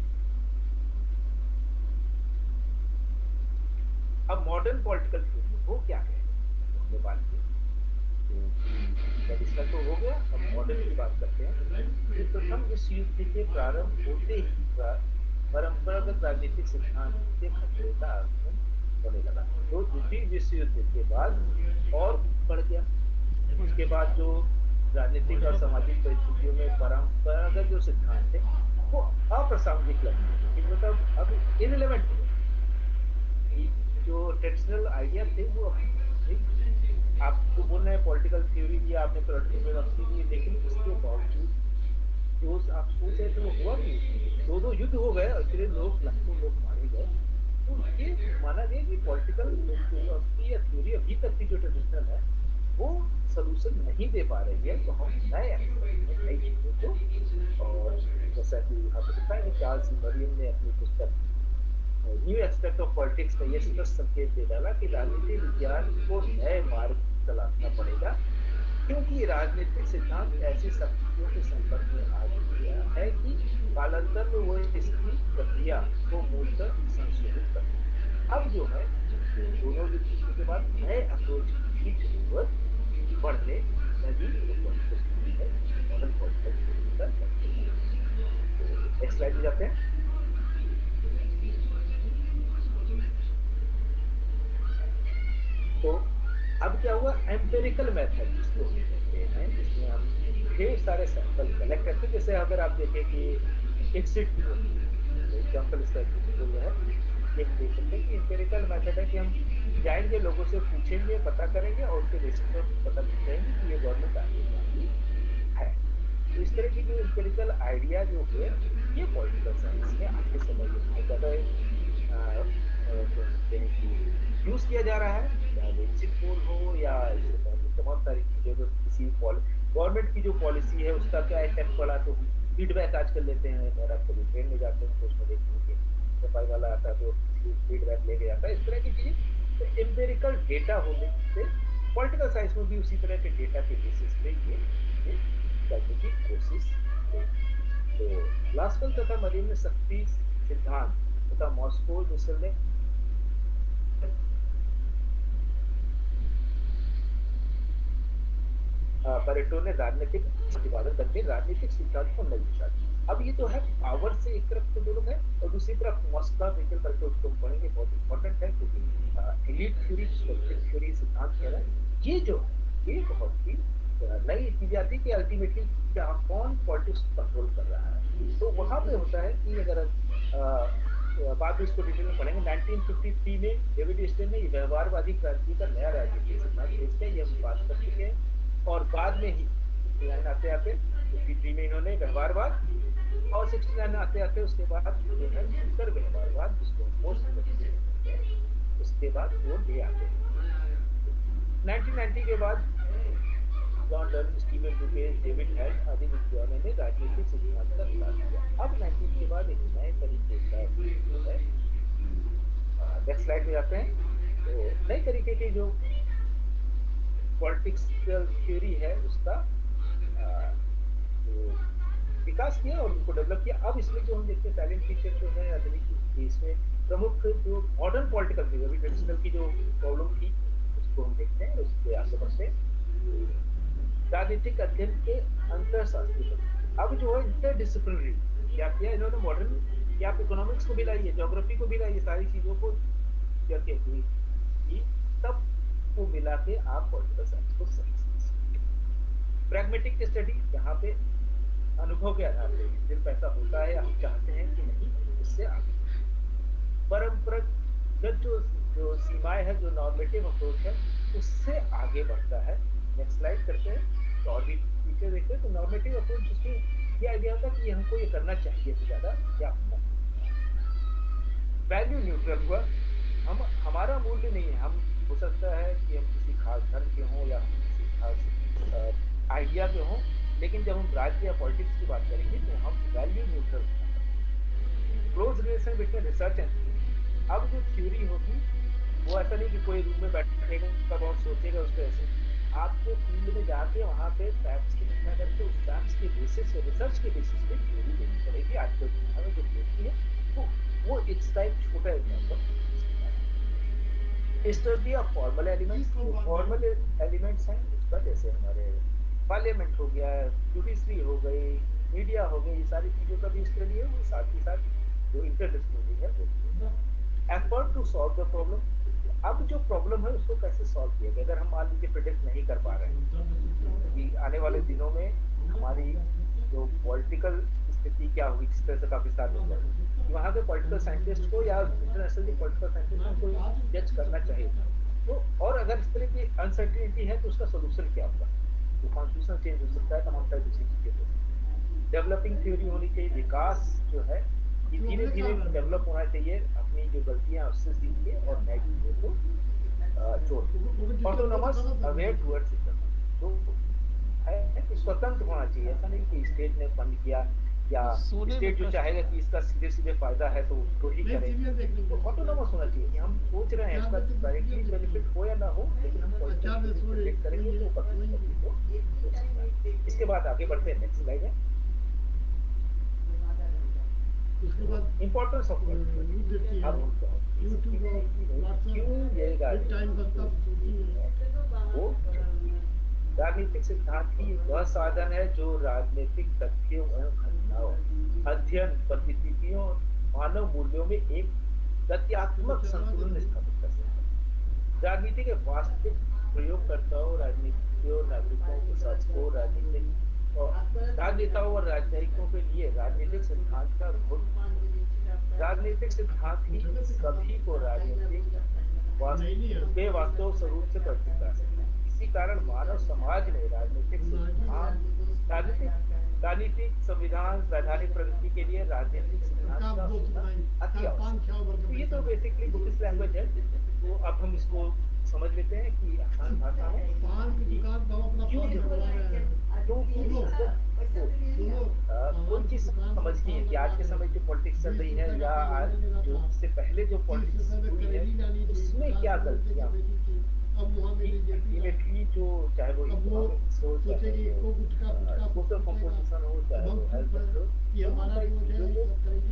अब मॉडर्न पॉलिटिकल थ्योरी वो क्या है, तो हमने बात की, ट्रेडिशनल तो हो गया, अब मॉडर्न की बात करते हैं। प्रथम विश्व युद्ध के प्रारंभ होते ही परंपरागत राजनीतिक सिद्धांत के खतरे का आगमन होने लगा। तो द्वितीय विश्व युद्ध के बाद और बढ़ गया। उसके बाद जो राजनीतिक और सामाजिक परिस्थितियों में परंपरागत जो सिद्धांत थे वो अप्रासंगिक लगने, मतलब अब इररिलेवेंट हो, जो ट्रेडिशनल आइडिया थे वो आपको बोल रहे हैं पॉलिटिकल थ्योरी दिया आपने, पॉलिटिकल दी, लेकिन उसके बावजूद जो आप सोच रहे थे वो हुआ नहीं। दो युद्ध हो गए और इतने लोग, लाखों लोग मारे गए। तो ये माना गया कि पॉलिटिकल थ्योरी अभी तक की जो ट्रेडिशनल है वो सोल्यूशन नहीं दे पा रही है। तो हम नए चीजों को, और जैसा कि यहाँ पे लिखा है चार्ल्स मरियम ने अपनी पुस्तक न्यू एस्पेक्ट ऑफ पॉलिटिक्स में ये स्पष्ट संकेत दे डाला कि राजनीतिक विज्ञान को नए मार्ग तलाशना पड़ेगा, क्योंकि राजनीतिक सिद्धांत ऐसी शक्तियों के संपर्क में आ गया है कि कालांतर में वो इसकी प्रक्रिया को मूलतः संशोधित करते। अब जो है दोनों युद्धों के बाद नए अप्रोच की जरूरत बढ़ने लगी है। मॉडर्न पॉलिटिकल नेक्स्ट स्लाइड में जाते हैं। तो अब क्या हुआ, एम्पेरिकल मेथड जिसको हम कहते हैं, जिसमें हम ढेर सारे सैंपल कलेक्ट करते हैं। जैसे अगर आप देखें कि एग्जिट पोल, एग्जाम्पल इसका एग्जिट पोल है, ये हम देख सकते हैं कि एम्पेरिकल मेथड है कि हम जाएंगे, लोगों से पूछेंगे, पता करेंगे और उसके बेसिस पर पता करेंगे कि ये गवर्नमेंट आगे वाली है। तो इस तरह की जो एम्पेरिकल आइडिया जो है, ये पॉलिटिकल साइंस में आज के समय में बहुत ज्यादा कहते हैं कि यूज किया जा रहा है, चाहे एग्जिट पोल हो या इससे पहले तमाम सारी चीजें जो किसी गवर्नमेंट की जो पॉलिसी है उसका क्या इफेक्ट पड़ा, तो फीडबैक आजकल लेते हैं। अगर आप कभी ट्रेन में जाते हैं तो उसमें देखते हैं कि सफाई वाला आता है तो फीडबैक लेके जाता है, इस तरह की चीजें। तो एम्पेरिकल डेटा होने से पॉलिटिकल साइंस में भी उसी तरह के डेटा के बेसिस पे ये करने की कोशिश है। तो ग्लासकोल तथा मरीन ने शक्ति सिद्धांत तथा मॉस्को मिसल ने परेटो ने राजनीतिक प्रतिपादन करके राजनीतिक सिद्धांत को नई दिशा दी। अब ये जो है पावर से एक तरफ तो दोनों है और दूसरी तरफ मॉस्को मिसल करके उसको हम पढ़ेंगे, बहुत इंपॉर्टेंट है क्योंकि एलीट थ्योरी, स्पेसिफिक थ्योरी सिद्धांत कह रहा है, ये जो है ये बहुत ही नई चीज आती है कि अल्टीमेटली क्या कौन पॉलिटिक्स कंट्रोल कर रहा है। तो वहां पे होता है कि अगर बाद में इसको डिटेल में पढ़ेंगे, 1953 में डेविड स्टेन ने व्यवहारवादी क्रांति का नया राजनीतिक सिद्धांत पेश किया, ये हम बात कर चुके हैं। और बाद में ही आते आते 53 में इन्होंने व्यवहारवाद और 69 आते आते उसके बाद जो है उत्तर व्यवहारवाद, जिसको पोस्ट उसके बाद वो ले आते हैं। 1990 के बाद John Dern, Steven Dukes, David Held आदि विद्वानों ने राजनीतिक सिद्धांत का विकास किया। अब 19 के बाद एक नए तरीके का है, नेक्स्ट स्लाइड में जाते हैं। तो नए तरीके की जो पॉलिटिक्सल थ्योरी है उसका जो विकास किया और उनको डेवलप किया। अब इसमें जो हम देखते हैं साइलेंट फीचर जो है आधुनिक इसमें प्रमुख जो मॉडर्न पॉलिटिकल थ्योरी, अभी ट्रेडिशनल की जो प्रॉब्लम थी उसको हम देखते हैं, उसके आगे बढ़ते हैं। राजनीतिक अध्ययन के अंतरशास्त्री, अब जो है इंटरडिसिप्लिनरी क्या किया इन्होंने मॉडर्न, कि आप इकोनॉमिक्स को भी लाइए, ज्योग्राफी को भी लाइए, सारी चीजों को करके तब को मिला के आप पॉलिटिकल साइंस को समझ। प्रैग्मेटिक स्टडी, यहाँ पे अनुभव के आधार पे सिर्फ ऐसा होता है, हम चाहते हैं कि नहीं, उससे आगे। परंपरागत जो सीमाएं है, जो नॉर्मेटिव अप्रोच है, उससे आगे बढ़ता है। नेक्स्ट स्लाइड करते हैं तो और भी पीछे देखते हैं। तो नॉर्मेटिव अप्रोच जिसमें ये आइडिया होता है कि हमको ये करना चाहिए तो ज्यादा क्या होना। वैल्यू न्यूट्रल हुआ, हम हमारा मूल्य नहीं है, हम हो सकता है कि हम किसी खास धर्म के हों या किसी खास आइडिया के हों, लेकिन जब हम राज्य या पॉलिटिक्स की बात करेंगे तो हम value neutral. Close relation between research and, अब जो थ्योरी होगी वो ऐसा नहीं कि कोई रूम में बैठेगा तब और सोचेगा उसको, ऐसे आपको फील्ड में जाके वहाँ पे फैक्ट्स की घटना करके उस फैक्ट्स के बेसिस पे, रिसर्च के बेसिस पे थ्योरी देनी पड़ेगी। आज के दुनिया में जो थ्योरी है तो वो इस टाइप छोटा example study of formal elements. Formal elements हैं उसका, जैसे हमारे पार्लियामेंट हो गया, जुडिशरी हो गई, मीडिया हो गई, ये सारी चीजों का भी स्टडी है। वो साथ ही साथ जो इंटरडिसिप्लिनरी है वो effort to solve the problem. अब जो प्रॉब्लम है उसको कैसे सॉल्व किया जाए, अगर हम मान लीजिए प्रिडिक्ट नहीं कर पा रहे हैं कि आने वाले दिनों में हमारी जो पॉलिटिकल स्थिति क्या होगी, जिस तरह से पाकिस्तान में वहाँ के पॉलिटिकल साइंटिस्ट को या इंटरनेशनल पॉलिटिकल साइंटिस्ट को जज करना चाहिए तो, और अगर इस तरह की अनसर्टेनिटी है तो उसका सोल्यूशन क्या होगा। तो कॉन्स्टिट्यूशन चेंज हो सकता है, तमाम सारी दूसरी चीजें हो सकती है। डेवलपिंग थ्योरी होनी चाहिए, विकास जो है ये धीरे धीरे डेवलप होना चाहिए, अपनी जो गलतियां उससे सीखिए और नई चीजों को जोड़। ऑटोनोमस अवेयर टुवर्ड्स तो है कि स्वतंत्र होना चाहिए, ऐसा नहीं कि स्टेट ने फंड किया या स्टेट जो चाहेगा कि इसका सीधे सीधे फायदा है तो उसको ही करें। तो ऑटोनोमस होना चाहिए कि हम सोच रहे हैं इसका डायरेक्टली बेनिफिट हो या ना हो, लेकिन हम पॉलिटिक्स करेंगे तो। इसके बाद आगे बढ़ते हैं, नेक्स्ट स्लाइड है। इम्पोर्टेंस ऑफ वो राजनीतिक सिद्धांत ही वह साधन है जो राजनीतिक तथ्यों घटनाओं, अध्ययन पद्धतियों, मानव मूल्यों में एक तथ्यात्मक संतुलन स्थापित कर सकता है। राजनीति के वास्तविक प्रयोगकर्ताओं, राजनीतिज्ञों, नागरिकों को सबको राजनीतिक और राजनेताओं और राजनयिकों के लिए राजनीतिक सिद्धांत का राजनीतिक सिद्धांत ही सभी को बेवास्तव स्वरूप से परिचित करा सकता है। इसी कारण मानव समाज ने राजनीतिक सिद्धांत राजनीतिक संविधान वैधानिक प्रगति के लिए राजनीतिक सिद्धांत का होना अति आवश्यक। तो ये तो बेसिकली बुद्धिस्ट लैंग्वेज है। तो अब हम इसको समझ लेते हैं कि आसान भाषा में कोई चीज समझनी है कि आज के समय जो पॉलिटिक्स चल रही है या आज जो इससे पहले जो पॉलिटिक्स हुई है उसमें क्या गलतियां अल्टीमेटली जो चाहे वो इकोनॉमिक्स हो, चाहे वो सोशल कंपोजिशन हो, चाहे वो हेल्थ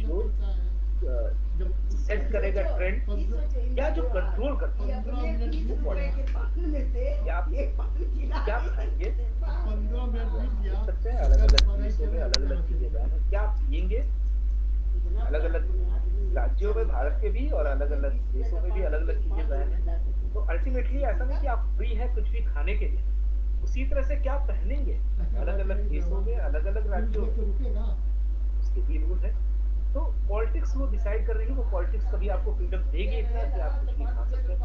हो, जो सेट करेगा ट्रेंड या जो कंट्रोल करता है क्या खाएंगे सकते हैं, अलग अलग देशों में अलग अलग चीजें बनाना, क्या पिएंगे, अलग अलग राज्यों में भारत के भी और अलग अलग देशों में भी अलग अलग चीजें बनाना। तो अल्टीमेटली ऐसा नहीं कि आप फ्री हैं कुछ भी खाने के लिए, उसी तरह से क्या पहनेंगे अलग अलग देशों में अलग अलग राज्यों में उसके भी रूल है। तो पॉलिटिक्स वो डिसाइड कर रही है, वो पॉलिटिक्स कभी आपको फ्रीडम देगी इतना कि आप कुछ भी खा सकते हैं,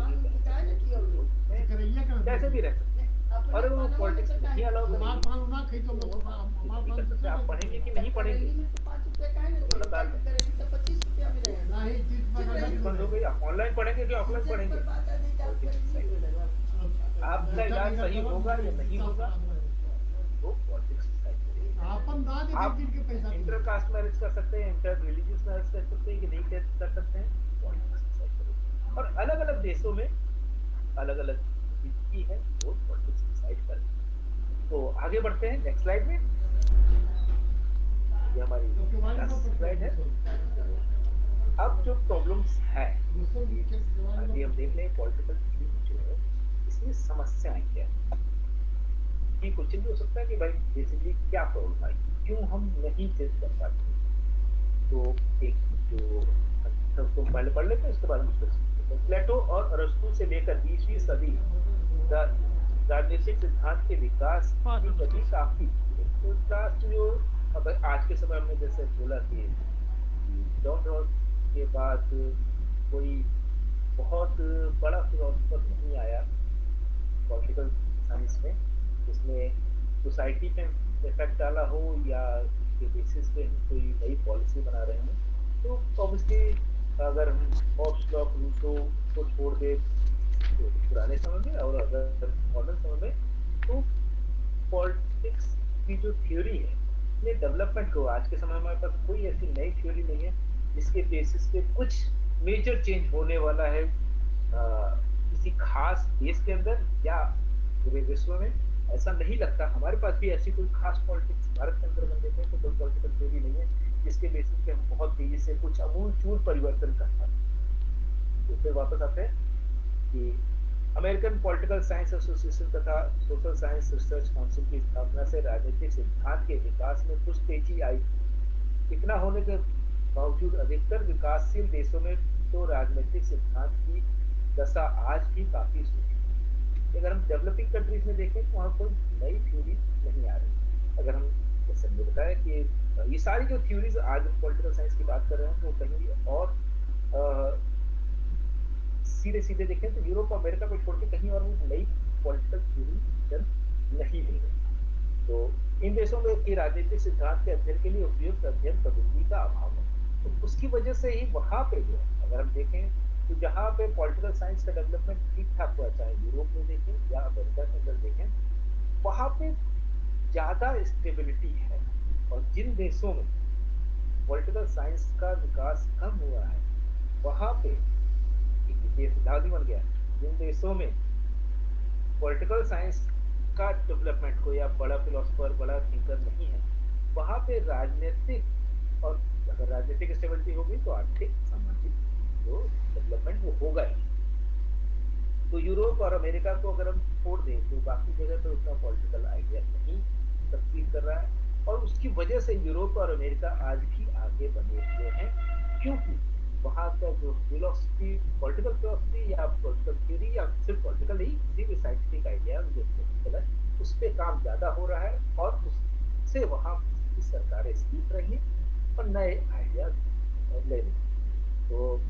कैसे भी रह सकते हैं, और वो पॉलिटिक्स नहीं अलाउ करेगी। आप पढ़ेंगे कि नहीं पढ़ेंगे, ऑनलाइन पढ़ेंगे कि ऑफलाइन पढ़ेंगे, आपका इलाज सही होगा या नहीं होगा वो पॉलिटिक्स डिसाइड करेगी। आप इंटर कास्ट मैरिज कर सकते हैं, इंटर रिलीजियस मैरिज कर सकते हैं कि नहीं कर सकते हैं, पॉलिटिक्स डिसाइड करेगी। और अलग अलग देशों में अलग अलग स्थिति है, वो पॉलिटिक्स डिसाइड करेगी। तो आगे बढ़ते हैं नेक्स्ट स्लाइड में। ये हमारी स्लाइड है। अब जो प्रॉब्लम्स है आगे हम देख लें, पॉलिटिकल जो है इसमें समस्याएं क्या है। कि क्वेश्चन भी हो सकता है कि भाई बेसिकली क्या प्रॉब्लम आई, क्यों हम नहीं चेंज कर पाते। तो एक जो उसको पहले पढ़ लेते हैं, उसके बाद हम प्लेटो और अरस्तु से लेकर 20वीं सदी राजनीतिक सिद्धांत के विकास की गति काफी जो आज के समय में जैसे बोला कि जॉन रॉस के बाद कोई बहुत बड़ा फिलोसफर नहीं आया पॉलिटिकल साइंस में, जिसने सोसाइटी पे इफेक्ट डाला हो या उसके बेसिस पे कोई नई पॉलिसी बना रहे हो। तो ऑब्वियसली अगर हम हॉब्स लॉक रूसो को छोड़ दे तो पुराने समय में, और अगर मॉडर्न समय में, तो पॉलिटिक्स की जो थ्योरी है ये डेवलपमेंट को आज के समय में हमारे पास कोई ऐसी नई थ्योरी नहीं है जिसके बेसिस पे कुछ मेजर चेंज होने वाला है किसी खास देश के अंदर या पूरे विश्व में। ऐसा नहीं लगता, हमारे पास भी ऐसी कोई खास पॉलिटिक्स भारत के अंदर बन देते हैं तो कोई पॉलिटिकल थ्योरी नहीं है जिसके बेसिस पे हम बहुत तेजी से कुछ अमूलचूल परिवर्तन कर पाते। तो फिर वापस आते हैं कि अमेरिकन पॉलिटिकल साइंस एसोसिएशन तथा सोशल साइंस रिसर्च काउंसिल की स्थापना से राजनीतिक सिद्धांत के विकास में कुछ तेजी आई। इतना होने के बावजूद अधिकतर विकासशील देशों में तो राजनीतिक सिद्धांत की दशा आज भी काफी सूखी। अगर हम डेवलपिंग कंट्रीज में देखें तो वहाँ कोई नई थ्योरी नहीं आ रही। अगर हम जैसे हमने बताया कि ये सारी जो थ्योरीज आज हम पॉलिटिकल साइंस की बात कर रहे हैं तो कहीं और सीधे सीधे देखें तो यूरोप अमेरिका को छोड़ के कहीं और नई पॉलिटिकल थ्योरी जन्म नहीं ले रही। तो इन देशों में की राजनीतिक सिद्धांत के अध्ययन के लिए उपयुक्त अध्ययन पद्धति का अभाव है। तो उसकी वजह से ही वहां पे जो अगर हम देखें तो जहाँ पे पॉलिटिकल साइंस का डेवलपमेंट ठीक ठाक हुआ, चाहे यूरोप में देखें या अमेरिका के अंदर देखें, वहां पे ज्यादा स्टेबिलिटी है। और जिन देशों में पॉलिटिकल साइंस का विकास कम हुआ है वहां पे ये सिद्धांत बन गया। जिन देशों में पॉलिटिकल साइंस का डेवलपमेंट को या बड़ा फिलोसफर बड़ा थिंकर नहीं है वहां पे राजनीतिक, और अगर राजनीतिक स्टेबिलिटी होगी तो आर्थिक सामाजिक जो डेवलपमेंट वो होगा ही। तो यूरोप और अमेरिका को अगर हम छोड़ दें तो बाकी जगह पे उतना पॉलिटिकल आइडिया नहीं सक्सीड कर रहा है, और उसकी वजह से यूरोप और अमेरिका आज भी आगे बने हुए हैं। क्योंकि वहाँ का जो फिलोसफी, पॉलिटिकल फिलोसफी या पॉलिटिकल थ्योरी या सिर्फ पॉलिटिकल ही, किसी भी साइंटिफिक आइडिया जो पॉलिटिकल है, उस पे काम ज़्यादा हो रहा है और उससे वहाँ की सरकारें सीख रही हैं और नए आइडिया ले रही हैं। तो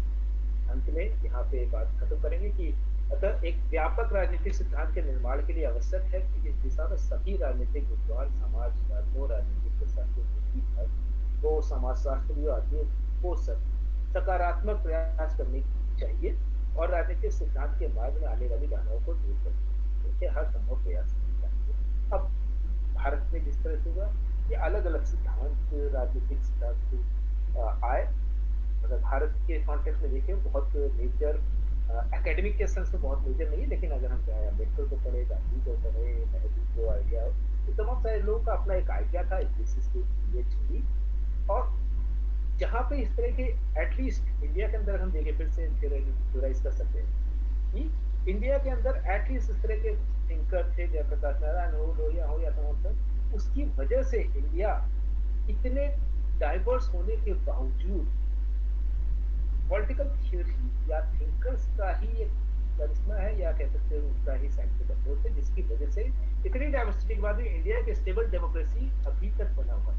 अंत में यहाँ पे बात खत्म करेंगे कि अतः एक व्यापक राजनीतिक सिद्धांत के निर्माण के लिए आवश्यक है कि इस दिशा में सभी राजनीतिक विद्वान, समाजवादियों, राजनीतिक प्रशासनिक नीतिज्ञ को, समाजशास्त्रियों आदि को सकारात्मक प्रयास करने चाहिए और राजनीतिक सिद्धांत के मार्ग में आने वाली बाधाओं को दूर करने के हर संभव प्रयास करने चाहिए। अब भारत में जिस तरह से हुआ, ये अलग अलग सिद्धांत, राजनीतिक सिद्धांत आए, अगर भारत के कॉन्टेक्स्ट में देखें बहुत मेजर, एकेडमिक के सेंस में बहुत मेजर नहीं है, लेकिन अगर हम चाहे अम्बेडकर को पढ़े, गांधी को पढ़े, नेहरू को आइडिया हो, तो तमाम सारे लोगों का अपना एक आइडिया था एक बेसिस पे ये चली। और जहाँ पे इस तरह के एटलीस्ट इंडिया के अंदर हम देखें, फिर से थ्योराइज कर सकते हैं कि इंडिया के अंदर एटलीस्ट इस तरह के थिंकर थे, जयप्रकाश नारायण हो, लोहिया हो या तमाम सब, उसकी वजह से इंडिया इतने डाइवर्स होने के बावजूद पॉलिटिकल थ्योरी या थिंकर्स का ही एक करिश्मा है, या कह सकते हैं उसका ही साइंटिफिक अप्रोच है, जिसकी वजह से इतनी डाइवर्सिटी के बाद भी इंडिया की स्टेबल डेमोक्रेसी अभी तक बना हुआ है।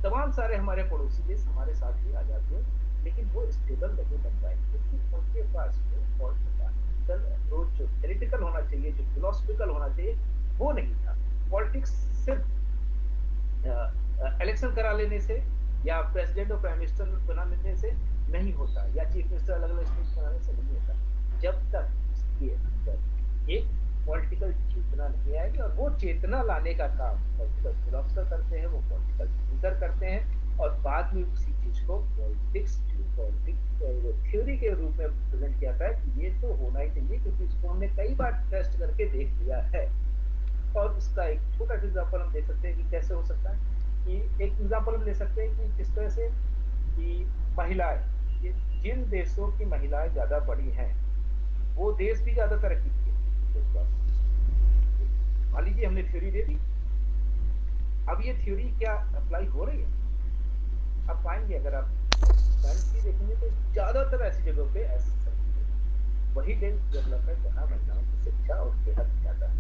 तमाम सारे हमारे पड़ोसी देश हमारे साथ ही आ जाते हैं, लेकिन वो स्टेबल नहीं बन पाए क्योंकि उनके पास जो पॉलिटिकल अप्रोच, जो थ्योरेटिकल होना चाहिए, जो फिलोसफिकल होना चाहिए, वो नहीं था। पॉलिटिक्स सिर्फ इलेक्शन करा लेने से या प्रेसिडेंट और प्राइम मिनिस्टर बना लेने से नहीं होता, या चीफ मिनिस्टर अलग अलग स्टेट बनाने से नहीं होता, जब तक उसके अंदर एक पॉलिटिकल चेतना नहीं आएगी। और वो चेतना लाने का काम पॉलिटिकल फिलोसफर करते हैं, वो पॉलिटिकल थिंकर करते हैं, और बाद में उसी चीज को पॉलिटिक्स थ्योरी के रूप में प्रेजेंट किया था कि ये तो होना ही चाहिए, क्योंकि इसको हमने कई बार टेस्ट करके देख लिया है। और उसका एक छोटा सा एग्जाम्पल हम दे सकते हैं कि कैसे हो सकता है। कि एक एग्जाम्पल हम ले सकते हैं कि किस तरह से कि महिलाएं, जिन देशों की महिलाएं ज्यादा बड़ी हैं, वो देश भी ज्यादा तरक्की किए। मान लीजिए हमने थ्योरी दे दी, अब ये थ्योरी क्या अप्लाई हो रही है? आप पाएंगे अगर आप साइंस की देखेंगे तो ज्यादातर ऐसी जगहों पे ऐसे वही देश डेवलप है जहाँ महिलाओं की शिक्षा और सेहत ज्यादा है,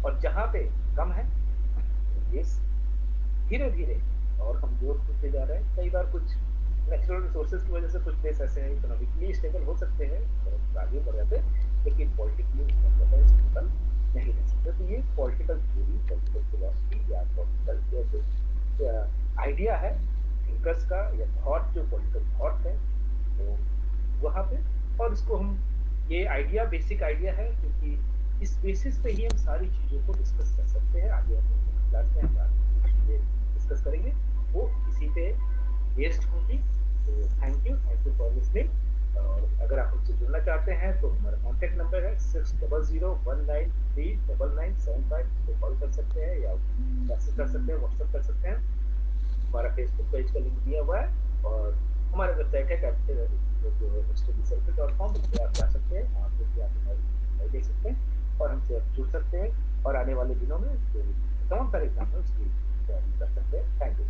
और जहाँ पे कम है देश धीरे धीरे और कमजोर होते जा रहे हैं। कई बार कुछ नेचुरल रिसोर्सेज की वजह से कुछ देश ऐसे हैं इकोनॉमिकली स्टेबल हो सकते हैं, आगे बढ़ जाते, लेकिन पॉलिटिकली स्टेबल नहीं रह सकते। तो ये पॉलिटिकल थ्योरी, पॉलिटिकल फिलोसफी या पॉलिटिकल जो आइडिया है थिंकर्स का, या थॉट, जो पॉलिटिकल थॉट है, तो वहाँ पे, और इसको हम, ये आइडिया बेसिक आइडिया है, क्योंकि इस बेसिस पे ही हम सारी चीजों को डिस्कस कर सकते हैं। आगे हम क्लास में हम चीजें डिस्कस करेंगे, वो इसी पे बेस्ड होगी। तो थैंक यू फॉर लिसनिंग। और अगर आप हमसे जुड़ना चाहते हैं तो हमारा कॉन्टेक्ट नंबर है 6001939975 को कॉल कर सकते हैं, या मैसेज कर सकते हैं, व्हाट्सएप कर सकते हैं। हमारा फेसबुक पेज का लिंक दिया हुआ है, और हमारा वेबसाइट है studycircle.com, उस पर आप जा सकते हैं, वहाँ पे आप हमारी देख सकते हैं और हमसे आप जुड़ सकते हैं, और आने वाले दिनों में तमाम सारे एग्जाम्पल्स की तैयारी कर सकते हैं। Thank you.